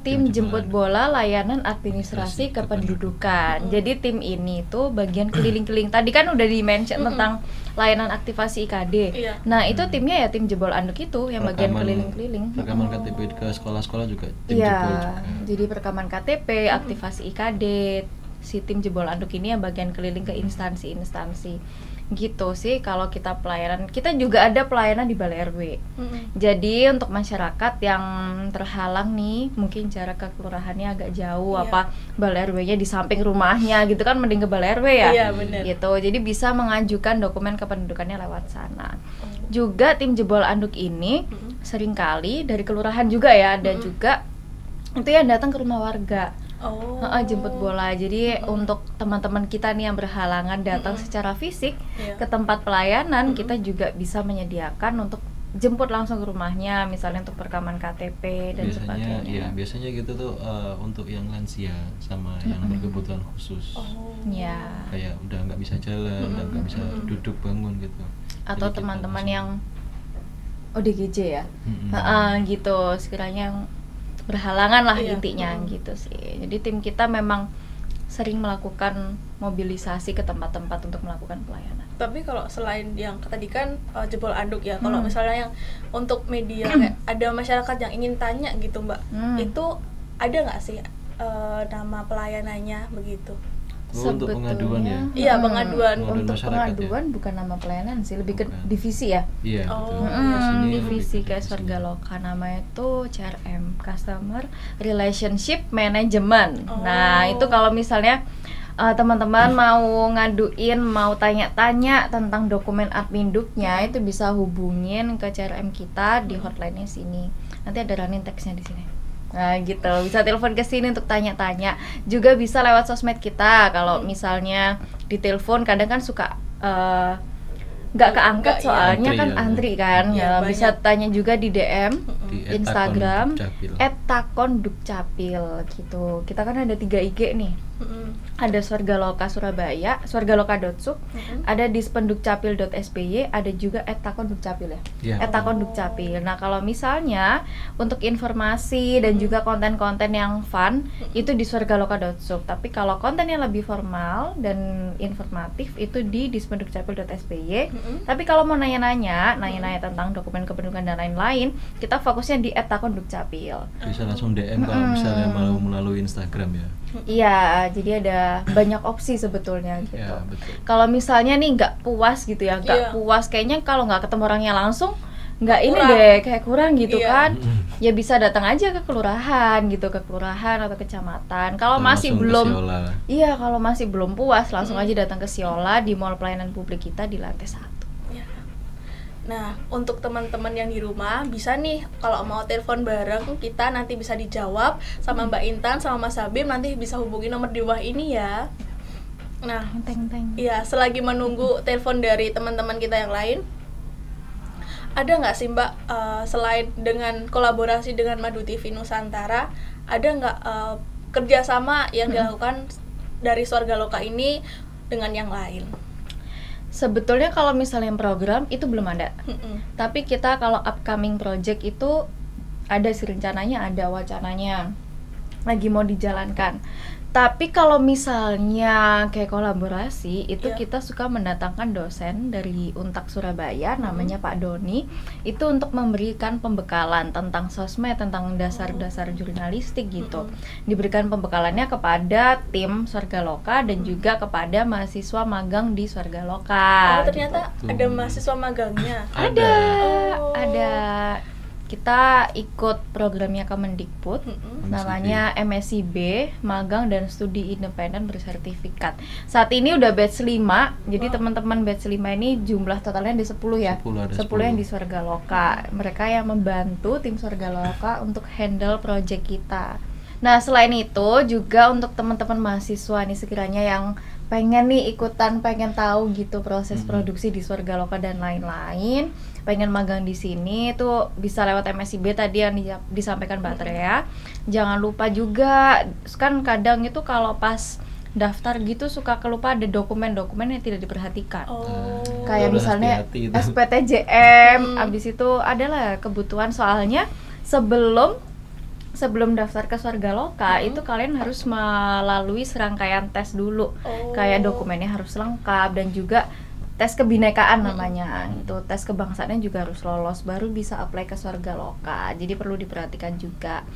Tim Tim jebol jemput bola layanan administrasi kependudukan. Jadi tim ini tuh bagian keliling-keliling. Tadi kan udah di-mention tentang layanan aktivasi IKD. Iya. Nah, itu timnya ya tim jebol anduk itu yang bagian keliling-keliling. Rekaman KTP ke sekolah-sekolah juga tim Iya, jebol juga. jadi perekaman KTP, aktivasi IKD, si tim jebol anduk ini yang bagian keliling ke instansi-instansi. Gitu sih kalau kita pelayanan. Kita juga ada pelayanan di Balai RW. Jadi untuk masyarakat yang terhalang nih, mungkin jarak ke kelurahannya agak jauh, Iya. apa Balai RW-nya di samping rumahnya gitu kan, mending ke Balai RW ya. Iya, benar. Gitu. Jadi bisa mengajukan dokumen kependudukannya lewat sana. Juga tim jebol anduk ini seringkali dari kelurahan juga ya, ada juga itu yang datang ke rumah warga. Jemput bola. Jadi untuk teman-teman kita nih yang berhalangan datang secara fisik Iya. ke tempat pelayanan, kita juga bisa menyediakan untuk jemput langsung ke rumahnya, misalnya untuk perekaman KTP dan Biasanya sebagainya. biasanya gitu tuh untuk yang lansia sama yang berkebutuhan khusus. Ya. Kayak udah nggak bisa jalan, udah nggak bisa duduk bangun gitu. Atau Jadi kita teman-teman langsung- yang ODGJ ya. Gitu, sekiranya yang berhalangan lah Iya. intinya gitu sih. Jadi tim kita memang sering melakukan mobilisasi ke tempat-tempat untuk melakukan pelayanan. Tapi kalau selain yang tadi kan jebol anduk ya, kalau misalnya yang untuk media kayak ada masyarakat yang ingin tanya gitu Mbak, itu ada nggak sih nama pelayanannya begitu? Oh, untuk pengaduan ya? Iya, pengaduan. Pengaduan Untuk masyarakat pengaduan bukan nama pelayanan sih, lebih ke Bukan. divisi ya. Iya, Oh, betul. iya, Sini Divisi lebih ke kayak divisi. Swarga Loka, namanya itu CRM, Customer Relationship Management. Oh. Nah, itu kalau misalnya teman-teman mau ngaduin, mau tanya-tanya tentang dokumen adminduknya, itu bisa hubungin ke CRM kita di hotline-nya sini. Nanti ada running text-nya di sini. Nah, gitu. Bisa telepon ke sini untuk tanya-tanya. Juga bisa lewat sosmed kita. Kalau misalnya di telepon kadang kan suka nggak keangkat, Nggak, iya. soalnya Antri kan ya. antri kan. Iya, Ya, bisa banyak. tanya juga di DM Di Instagram @takondukcapil. @takondukcapil gitu. Kita kan ada 3 IG nih. Ada Swarga Loka Surabaya, swargaloka.sub, ada di spendukcapil.sby, ada juga @takondukcapil ya. Iya. @takondukcapil. Nah, kalau misalnya untuk informasi dan juga konten-konten yang fun itu di swargaloka.sub. Tapi kalau konten yang lebih formal dan informatif itu di spendukcapil.sby. Tapi kalau mau nanya-nanya tentang dokumen kependudukan dan lain-lain, kita fokusnya di @takondukcapil. Bisa langsung DM kalau misalnya mau melalui Instagram ya. Iya, jadi ada banyak opsi sebetulnya gitu. Ya, betul. Kalau misalnya nih nggak puas gitu ya, Iya. nggak puas, kayaknya kalau nggak ketemu orangnya langsung, nggak ini Kurang. deh, kayak kurang gitu Iya. kan. Ya bisa datang aja ke kelurahan gitu, ke kelurahan atau kecamatan. Kalau masih Langsung ke belum, Siola. iya kalau masih belum puas, langsung aja datang ke Siola di Mall Pelayanan Publik kita di lantai 1. Ya. Nah, untuk teman-teman yang di rumah bisa nih kalau mau telepon bareng kita nanti bisa dijawab sama Mbak Intan sama Mas Habib, nanti bisa hubungi nomor di bawah ini ya. Nah, Teng-teng. iya, selagi menunggu telepon dari teman-teman kita yang lain, ada nggak sih Mbak selain dengan kolaborasi dengan Madu TV Nusantara, ada nggak kerjasama yang dilakukan dari Swarga Loka ini dengan yang lain? Sebetulnya kalau misalnya program itu belum ada. Tapi kita kalau upcoming project itu ada sih rencananya, ada wacananya, lagi mau dijalankan. Tapi kalau misalnya kayak kolaborasi itu Iya. kita suka mendatangkan dosen dari Untak Surabaya, namanya Pak Doni, itu untuk memberikan pembekalan tentang sosmed, tentang dasar-dasar jurnalistik gitu. Diberikan pembekalannya kepada tim Swarga Loka dan juga kepada mahasiswa magang di Swarga Loka. Oh, ternyata gitu. ada mahasiswa magangnya. Ada, Oh. ada. kita ikut programnya Kemendikbud, namanya MSIB, Magang dan Studi Independen Bersertifikat. Saat ini udah batch 5, jadi teman-teman batch 5 ini jumlah totalnya ada 10 ya. 10 yang di Swargaloka. Mereka yang membantu tim Swargaloka untuk handle project kita. Nah, selain itu juga untuk teman-teman mahasiswa nih sekiranya yang pengen nih ikutan, pengen tahu gitu proses produksi di Swargaloka dan lain-lain, pengen magang di sini tuh bisa lewat MSIB tadi yang disampaikan Mbak Trea. Jangan lupa juga, kan kadang itu kalau pas daftar gitu suka kelupa ada dokumen-dokumen yang tidak diperhatikan. Kayak misalnya SPTJM, abis itu adalah kebutuhan soalnya sebelum daftar ke Swargaloka itu kalian harus melalui serangkaian tes dulu. Kayak dokumennya harus lengkap dan juga tes kebinekaan namanya. Itu tes kebangsaannya juga harus lolos baru bisa apply ke Swargaloka. Jadi perlu diperhatikan juga.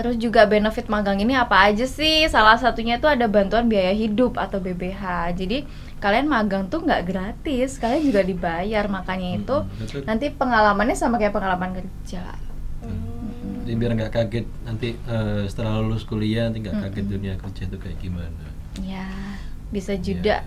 Terus juga benefit magang ini apa aja sih? Salah satunya itu ada bantuan biaya hidup atau BBH. Jadi kalian magang tuh nggak gratis, kalian juga dibayar. Makanya itu nanti pengalamannya sama kayak pengalaman kerja. Jadi biar nggak kaget nanti setelah lulus kuliah nanti nggak kaget dunia kerja itu kayak gimana. Ya, bisa juga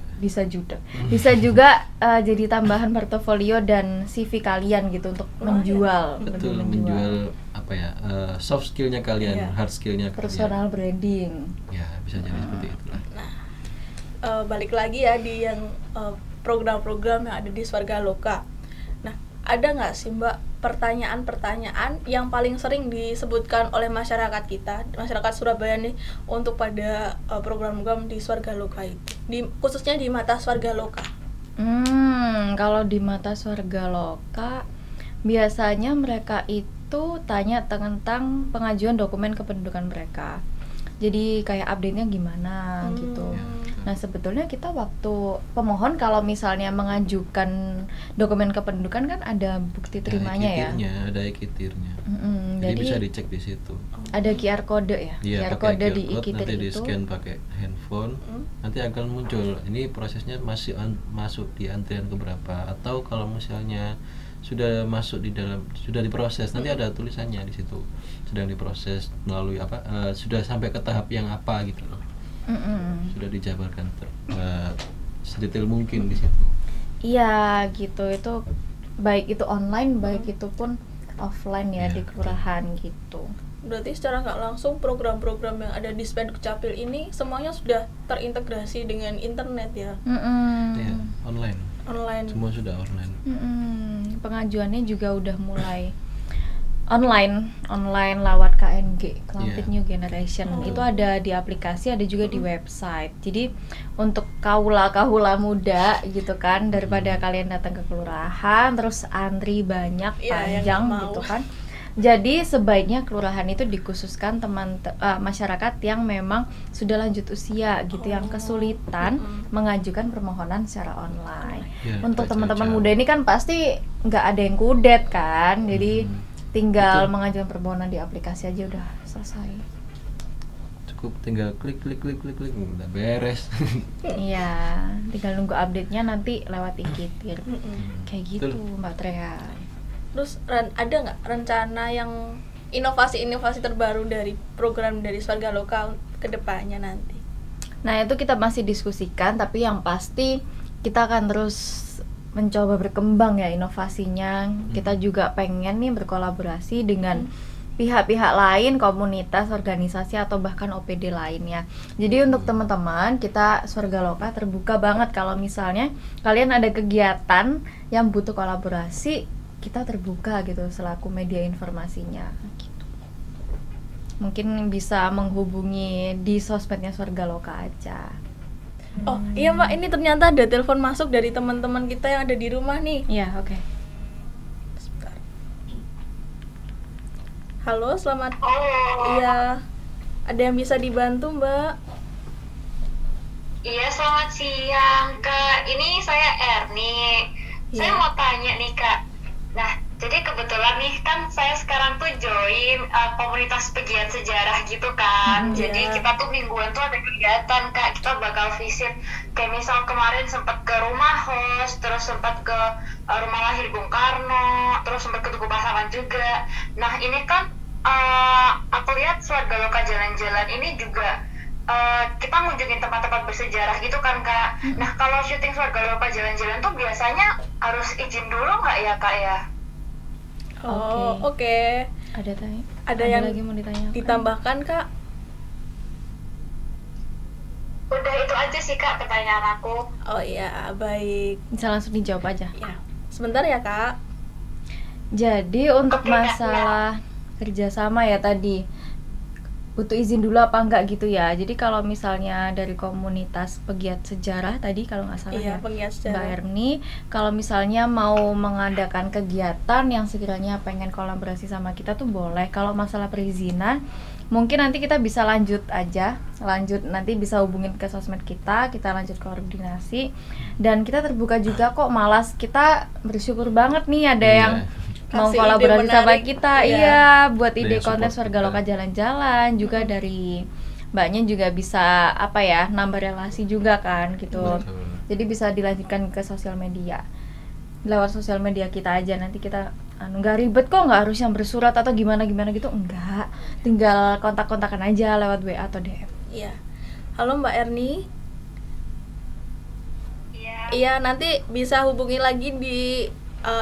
jadi tambahan portofolio dan CV kalian gitu untuk menjual. Betul, menjual apa ya, soft skillnya kalian, hard skillnya kalian. Personal branding. Ya, bisa jadi seperti itulah. Nah, balik lagi ya di yang program-program yang ada di Swargaloka. Nah, ada nggak sih Mbak pertanyaan-pertanyaan yang paling sering disebutkan oleh masyarakat kita, masyarakat Surabaya nih, untuk pada program-program di Swargaloka itu, khususnya di mata Swargaloka? Kalau di mata Swargaloka biasanya mereka itu tanya tentang pengajuan dokumen kependudukan mereka. Jadi kayak update-nya gimana gitu. Nah, sebetulnya kita waktu pemohon kalau misalnya mengajukan dokumen kependudukan kan ada bukti terimanya ya. Ada e-kitirnya. Jadi bisa dicek di situ. Ada QR code ya. Iya, QR code di nanti e-kitir itu. di-scan pakai handphone. Nanti akan muncul. Ini prosesnya masih masuk di antrian keberapa, atau kalau misalnya sudah masuk di dalam, sudah diproses, nanti ada tulisannya di situ sedang diproses melalui apa, sudah sampai ke tahap yang apa gitu loh. Sudah dijabarkan sedetail mungkin di situ. Iya gitu, itu baik itu online baik itu pun offline ya, di kelurahan gitu. Berarti secara nggak langsung program-program yang ada di Spendukcapil ini semuanya sudah terintegrasi dengan internet ya? Ya, online. Semua sudah online. Pengajuannya juga udah mulai online lewat KNG, Kelompok New Generation. Itu ada di aplikasi, ada juga di website. Jadi untuk kaula muda gitu kan, daripada kalian datang ke kelurahan terus antri banyak panjang gitu kan. Jadi sebaiknya kelurahan itu dikhususkan masyarakat yang memang sudah lanjut usia gitu, yang kesulitan mengajukan permohonan secara online. Untuk teman-teman muda ini kan pasti nggak ada yang kudet kan, jadi tinggal mengajukan permohonan di aplikasi aja udah selesai. Cukup tinggal klik udah beres. Iya, tinggal nunggu update-nya nanti lewat e-kitir. Kayak gitu Mbak Trea. Terus ada nggak rencana yang inovasi-inovasi terbaru dari program dari Swargaloka ke depannya nanti? Nah, itu kita masih diskusikan, tapi yang pasti kita akan terus mencoba berkembang ya inovasinya. Kita juga pengen nih berkolaborasi dengan pihak-pihak lain, komunitas, organisasi, atau bahkan OPD lainnya. Jadi untuk teman-teman, kita Swargaloka terbuka banget kalau misalnya kalian ada kegiatan yang butuh kolaborasi, kita terbuka gitu selaku media informasinya gitu. Mungkin bisa menghubungi di sosmednya Swargaloka aja. Oh iya Mbak, ini ternyata ada telepon masuk dari teman-teman kita yang ada di rumah nih. Iya, oke. Sebentar. Halo, selamat. Halo. Iya, ada yang bisa dibantu Mbak? Iya, selamat siang Kak. Ini saya Erni. Saya mau tanya nih Kak. Nah, jadi kebetulan nih kan saya sekarang tuh join komunitas pegiat sejarah gitu kan. Jadi kita tuh mingguan tuh ada kegiatan Kak. Kita bakal visit, kayak misal kemarin sempat ke rumah host, terus sempat ke rumah lahir Bung Karno, terus sempat ke Tugu Pasar wartawan juga. Nah ini kan aku lihat Swarga Loka jalan-jalan ini juga kita ngunjungin tempat-tempat bersejarah gitu kan Kak. Nah kalau syuting Swarga Loka jalan-jalan tuh biasanya harus izin dulu nggak ya Kak ya? Oh, oke. Ada yang lagi mau ditanyakan? ditambahkan Kak? Udah itu aja sih Kak pertanyaan aku. Oh iya, baik. Bisa langsung dijawab aja. Ya, sebentar ya Kak. Jadi untuk Oke, Kak, masalah kerjasama ya tadi butuh izin dulu apa enggak gitu ya. Jadi kalau misalnya dari komunitas pegiat sejarah tadi kalau nggak salah Iya, ya pegiat Mbak sejarah. Erni, kalau misalnya mau mengadakan kegiatan yang sekiranya pengen kolaborasi sama kita tuh boleh. Kalau masalah perizinan mungkin nanti kita bisa lanjut nanti bisa hubungin ke sosmed kita lanjut koordinasi, dan kita terbuka juga kok. Malas kita bersyukur banget nih ada yang mau Kasih kolaborasi ide sama menarik. kita, Iya. iya buat Ada ide yang konten support Swarga kita. Loka jalan-jalan juga dari mbaknya juga bisa apa ya nambah relasi juga kan gitu. Betul. Jadi bisa dilanjutkan ke sosial media lewat sosial media kita aja, nanti kita nggak ribet kok, nggak harus yang bersurat atau gimana gitu, enggak, tinggal kontak-kontakan aja lewat WA atau DM. Iya. Halo Mbak Erni. Iya. Iya, nanti bisa hubungi lagi di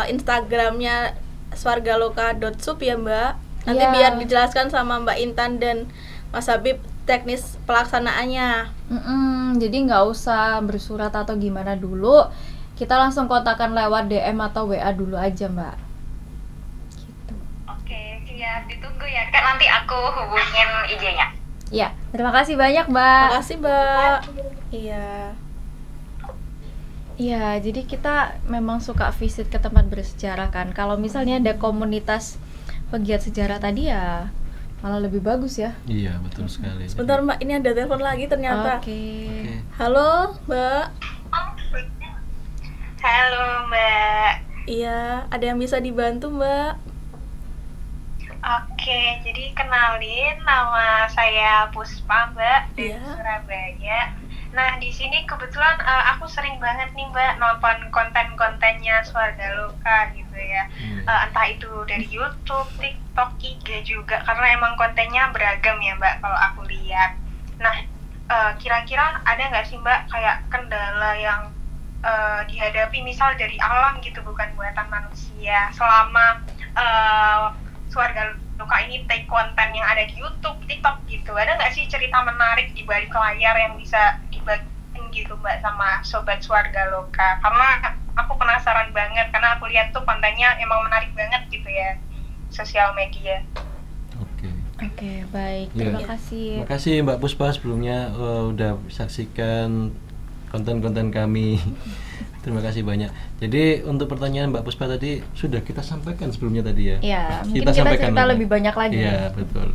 Instagramnya swargaloka.sup ya Mbak. Nanti Iya. biar dijelaskan sama Mbak Intan dan Mas Habib teknis pelaksanaannya. Jadi nggak usah bersurat atau gimana dulu, kita langsung kontakkan lewat DM atau WA dulu aja Mbak. Gitu. Oke, siap, ditunggu ya Kak, nanti aku hubungin IG-nya. Ya, terima kasih banyak Mbak. Makasih Mbak. Iya. Iya, jadi kita memang suka visit ke tempat bersejarah kan. Kalau misalnya ada komunitas pegiat sejarah tadi ya malah lebih bagus ya. Iya, betul sekali. Sebentar Mbak, ini ada telepon lagi ternyata. Oke. Halo Mbak. Halo Mbak. Iya, ada yang bisa dibantu Mbak? Oke, jadi kenalin, nama saya Puspa Mbak dari Iya. Surabaya. Nah di sini kebetulan aku sering banget nih Mbak nonton konten-kontennya Swarga Loka gitu ya. Entah itu dari YouTube, TikTok, IG juga, karena emang kontennya beragam ya Mbak kalau aku lihat. Nah kira-kira ada nggak sih Mbak kayak kendala yang dihadapi misal dari alam gitu, bukan buatan manusia, selama Swarga Loka ini take konten yang ada di YouTube, TikTok gitu? Ada nggak sih cerita menarik di balik layar yang bisa dibagiin gitu Mbak sama sobat Swarga Loka? Karena aku penasaran banget, karena aku lihat tuh kontennya emang menarik banget gitu ya sosial media. Oke, baik. Iya. Terima kasih. Terima kasih Mbak Puspa sebelumnya udah saksikan konten-konten kami. Terima kasih banyak. Jadi untuk pertanyaan Mbak Puspa tadi sudah kita sampaikan sebelumnya tadi ya. Ya, mungkin kita sampaikan cerita lagi. lebih banyak lagi. Iya, betul.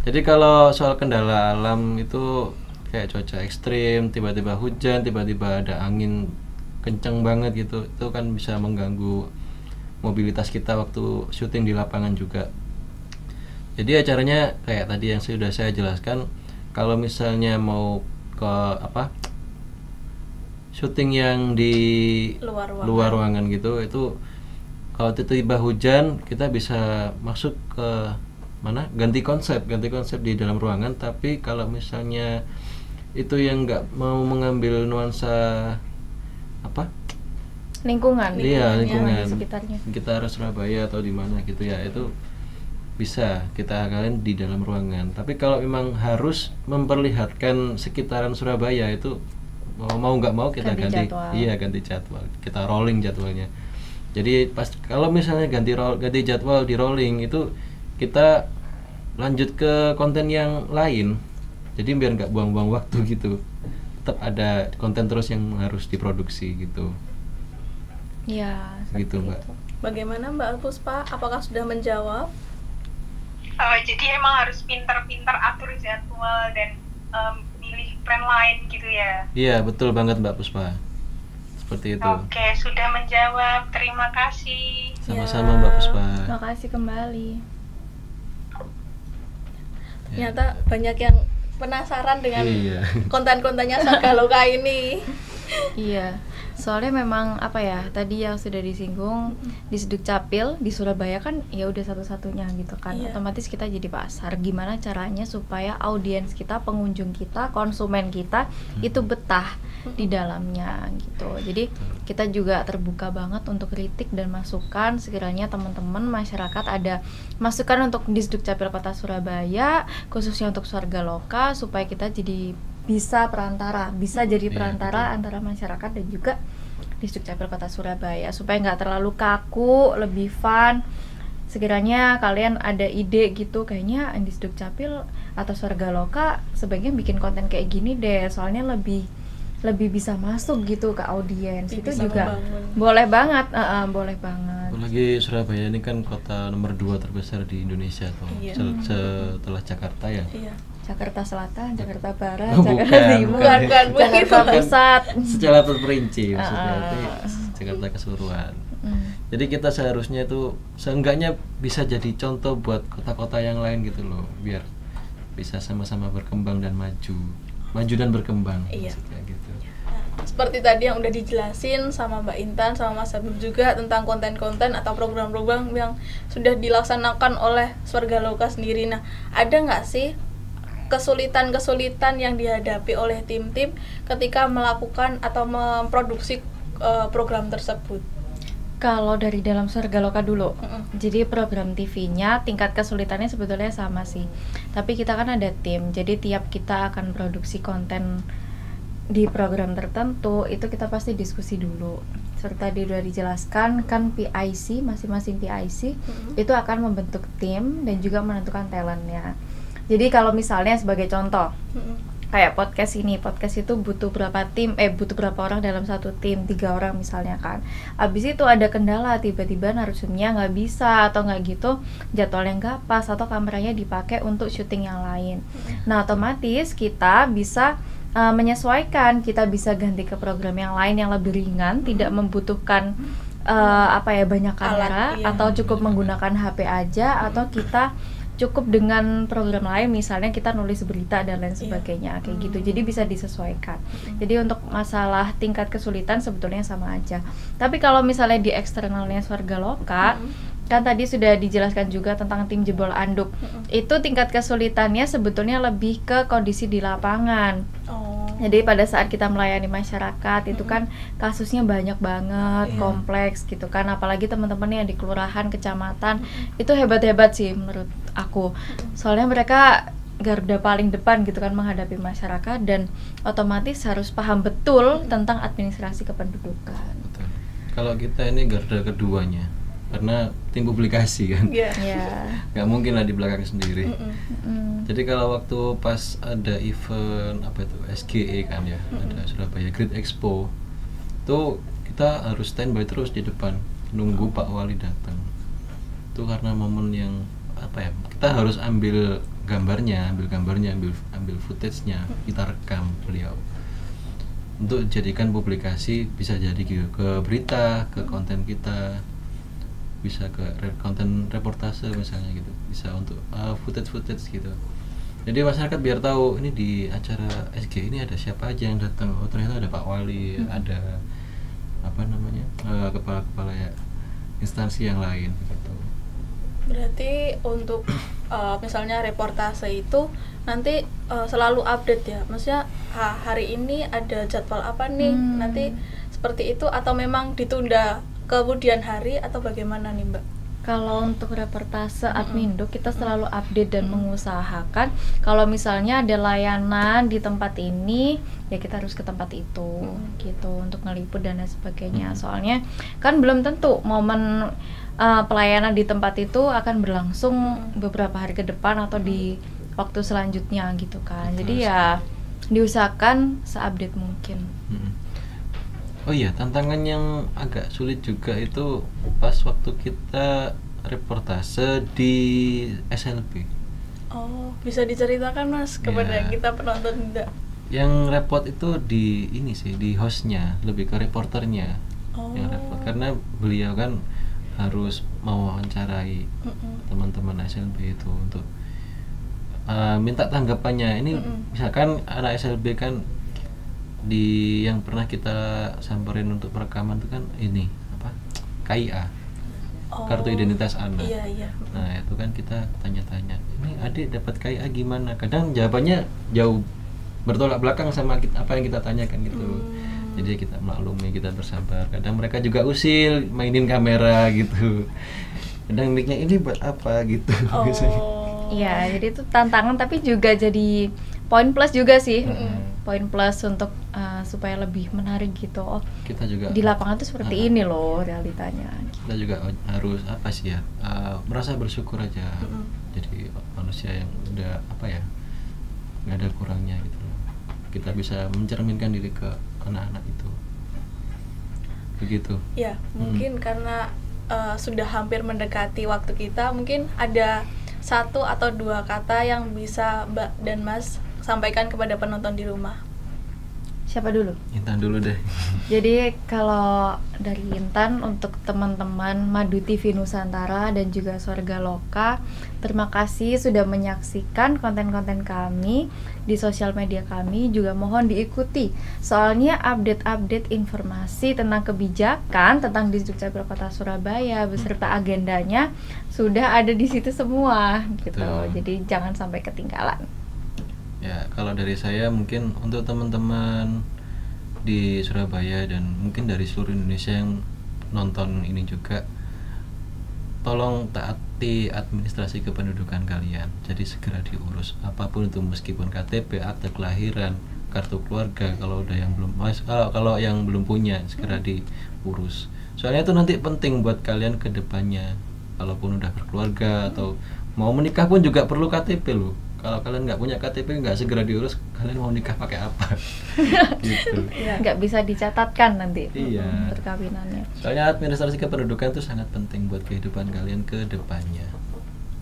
Jadi kalau soal kendala alam itu kayak cuaca ekstrim, tiba-tiba hujan, tiba-tiba ada angin kencang banget gitu, itu kan bisa mengganggu mobilitas kita waktu syuting di lapangan juga. Jadi acaranya kayak tadi yang sudah saya jelaskan, kalau misalnya mau ke syuting yang di luar ruangan gitu, itu kalau tiba-tiba hujan kita bisa masuk ke mana, ganti konsep di dalam ruangan. Tapi kalau misalnya itu yang nggak mau mengambil nuansa Lingkungan di sekitarnya. sekitar Surabaya atau di mana gitu ya, itu bisa kita akalin di dalam ruangan. Tapi kalau memang harus memperlihatkan sekitaran Surabaya, itu mau nggak mau kita ganti jadwal, kita rolling jadwalnya. Jadi kalau misalnya ganti jadwal di rolling, itu kita lanjut ke konten yang lain. Jadi biar nggak buang-buang waktu gitu, tetap ada konten terus yang harus diproduksi gitu. Ya, Gitu Mbak. Bagaimana Mbak Puspa? Apakah sudah menjawab? Jadi emang harus pinter-pinter atur jadwal dan milih plan lain gitu ya? Iya, betul banget Mbak Puspa. Seperti itu. Oke, sudah menjawab. Terima kasih. Sama-sama Mbak Puspa. makasih kembali. Ternyata banyak yang penasaran dengan Iya. konten-kontennya Swarga Loka ini. Iya, soalnya memang apa ya, tadi yang sudah disinggung di Sdukcapil di Surabaya kan ya udah satu-satunya gitu kan. Iya. Otomatis kita jadi pasar. Gimana caranya supaya audiens kita, pengunjung kita, konsumen kita itu betah di dalamnya gitu. Jadi kita juga terbuka banget untuk kritik dan masukan. Sekiranya teman-teman masyarakat ada masukan untuk di Sdukcapil Kota Surabaya, khususnya untuk Swarga Loka, supaya kita jadi bisa jadi Iya, perantara betul. antara masyarakat dan juga di Sdukcapil Kota Surabaya, supaya nggak terlalu kaku, lebih fun. Sekiranya kalian ada ide gitu, kayaknya di Sdukcapil atau Swarga Loka sebaiknya bikin konten kayak gini deh, soalnya lebih bisa masuk gitu ke audiens. Itu Bisa juga membangun. boleh banget, boleh banget. Apalagi Surabaya ini kan kota nomor 2 terbesar di Indonesia tuh. Iya. Setelah Jakarta ya. Iya. Jakarta Selatan, Jakarta Barat, Oh, Jakarta bukan, Timur, bukan. Jakarta Bukan. Pusat. Secara terperinci maksudnya Ah. itu Jakarta keseluruhan. Mm. Jadi kita seharusnya itu seenggaknya bisa jadi contoh buat kota-kota yang lain gitu loh, biar bisa sama-sama berkembang dan maju dan berkembang. Iya. Maksudnya gitu. Seperti tadi yang udah dijelasin sama Mbak Intan sama Mas Habib juga tentang konten-konten atau program-program yang sudah dilaksanakan oleh Swarga Loka sendiri. Nah, ada nggak sih kesulitan-kesulitan yang dihadapi oleh tim-tim ketika melakukan atau memproduksi program tersebut? Kalau dari dalam Swarga Loka dulu, Mm-mm. jadi program TV-nya tingkat kesulitannya sebetulnya sama sih. Tapi kita kan ada tim, jadi tiap kita akan produksi konten di program tertentu, itu kita pasti diskusi dulu. Serta tadi udah dijelaskan kan PIC, masing-masing PIC itu akan membentuk tim dan juga menentukan talentnya. Jadi kalau misalnya sebagai contoh, kayak podcast itu butuh berapa orang dalam satu tim, 3 orang misalnya kan. Abis itu ada kendala, tiba-tiba narasumnya nggak bisa atau nggak gitu, jadwalnya nggak pas atau kameranya dipakai untuk syuting yang lain. Nah otomatis kita bisa menyesuaikan, kita bisa ganti ke program yang lain yang lebih ringan, tidak membutuhkan banyak kamera, Alat, iya. atau cukup menggunakan HP aja, atau kita cukup dengan program lain, misalnya kita nulis berita dan lain sebagainya, kayak gitu. Jadi bisa disesuaikan. Jadi untuk masalah tingkat kesulitan sebetulnya sama aja. Tapi kalau misalnya di eksternalnya Swarga Loka, kan tadi sudah dijelaskan juga tentang tim jebol anduk. Itu tingkat kesulitannya sebetulnya lebih ke kondisi di lapangan. Jadi pada saat kita melayani masyarakat itu kan kasusnya banyak banget, kompleks gitu kan. Apalagi teman-teman yang di kelurahan, kecamatan, itu hebat-hebat sih menurut aku. Soalnya mereka garda paling depan gitu kan menghadapi masyarakat, dan otomatis harus paham betul tentang administrasi kependudukan. Betul. Kalau kita ini garda keduanya, karena tim publikasi kan, Iya. Ya. nggak mungkin lah di belakang sendiri. Mm. Jadi kalau waktu pas ada event apa itu SGE kan ya, ada Surabaya Great Expo, tuh kita harus standby terus di depan nunggu Pak Wali datang. Itu karena momen yang apa ya, kita harus ambil gambarnya, ambil footage-nya, kita rekam beliau untuk jadikan publikasi, bisa jadi ke berita, ke konten kita, bisa ke konten reportase misalnya gitu, bisa untuk footage gitu. Jadi masyarakat biar tahu ini di acara SG ini ada siapa aja yang datang. Oh ternyata ada Pak Wali, ada apa namanya kepala-kepala ya, instansi yang lain gitu. Berarti untuk misalnya reportase itu nanti selalu update ya, maksudnya hari ini ada jadwal apa nih, nanti seperti itu, atau memang ditunda kemudian hari atau bagaimana nih Mbak? Kalau untuk reportase Admindo kita selalu update dan mengusahakan kalau misalnya ada layanan di tempat ini ya kita harus ke tempat itu gitu untuk ngeliput dan lain sebagainya. Soalnya kan belum tentu momen pelayanan di tempat itu akan berlangsung beberapa hari ke depan atau di waktu selanjutnya gitu kan. Jadi ya diusahakan seupdate mungkin. Oh iya, tantangan yang agak sulit juga itu pas waktu kita reportase di SLB. Oh, bisa diceritakan Mas kepada Ya. kita penonton juga? Yang repot itu di ini sih, di hostnya, lebih ke reporternya yang repot, karena beliau kan harus mewawancarai teman-teman SLB itu untuk minta tanggapannya. Ini misalkan anak SLB kan di yang pernah kita samperin untuk perekaman itu kan ini apa KIA, kartu identitas anak. Iya. Nah itu kan kita tanya-tanya, ini adik dapat KIA gimana? Kadang jawabannya jauh bertolak belakang sama apa yang kita tanyakan gitu. Jadi kita maklumi, kita bersabar. Kadang mereka juga usil mainin kamera gitu. Kadang mic-nya ini buat apa gitu. Iya, jadi itu tantangan tapi juga jadi poin plus juga sih. Poin plus untuk supaya lebih menarik gitu. Oh, kita juga di lapangan tuh seperti ini loh realitanya. Kita juga harus apa sih ya? Merasa bersyukur aja. Jadi manusia yang udah apa ya? Nggak ada kurangnya gitu loh. Kita bisa mencerminkan diri ke anak-anak itu. Begitu. Ya, mungkin karena sudah hampir mendekati waktu kita, mungkin ada 1 atau 2 kata yang bisa Mbak dan Mas sampaikan kepada penonton di rumah. Siapa dulu? Intan dulu deh. Jadi kalau dari Intan untuk teman-teman Madu TV Nusantara dan juga Swarga Loka, terima kasih sudah menyaksikan konten-konten kami di sosial media kami. Juga mohon diikuti, soalnya update-update informasi tentang kebijakan tentang Disdukcapil Kota Surabaya beserta agendanya sudah ada di situ semua gitu. Betul. Jadi jangan sampai ketinggalan. Ya, kalau dari saya mungkin untuk teman-teman di Surabaya dan mungkin dari seluruh Indonesia yang nonton ini juga, tolong taati administrasi kependudukan kalian. Jadi segera diurus apapun itu, meskipun KTP, akte kelahiran, kartu keluarga, kalau udah yang belum kalau yang belum punya segera diurus. Soalnya itu nanti penting buat kalian ke depannya. Kalaupun udah berkeluarga atau mau menikah pun juga perlu KTP loh. Kalau kalian nggak punya KTP, nggak segera diurus, kalian mau nikah pakai apa? Gitu. Nggak bisa dicatatkan nanti Iya. perkawinannya. Soalnya administrasi kependudukan itu sangat penting buat kehidupan kalian ke depannya.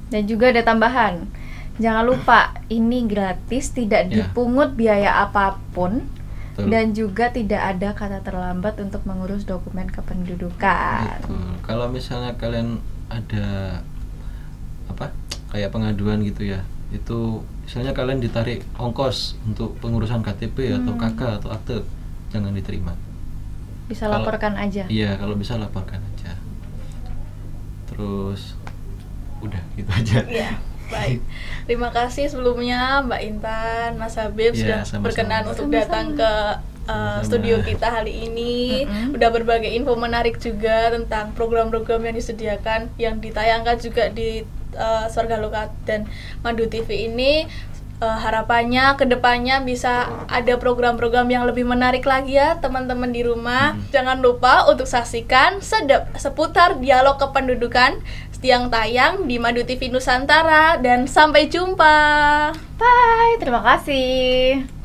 Dan juga ada tambahan, jangan lupa ini gratis, tidak Ya. dipungut biaya apapun. Betul. Dan juga tidak ada kata terlambat untuk mengurus dokumen kependudukan. Betul. Kalau misalnya kalian ada apa kayak pengaduan gitu ya, itu misalnya kalian ditarik ongkos untuk pengurusan KTP atau KK atau akte, jangan diterima. Bisa Kalau- laporkan aja. Iya, kalau bisa laporkan aja. Terus udah gitu aja. Iya, baik. Terima kasih sebelumnya Mbak Intan, Mas Habib Iya, sudah sama-sama. berkenan untuk datang ke Sama-sama. studio kita hari ini. Udah berbagi info menarik juga tentang program-program yang disediakan, yang ditayangkan juga di Swarga Loka dan Madu TV ini. Harapannya kedepannya bisa ada program-program yang lebih menarik lagi ya teman-teman di rumah. Jangan lupa untuk saksikan seputar dialog kependudukan yang tayang di Madu TV Nusantara, dan sampai jumpa. Bye, terima kasih.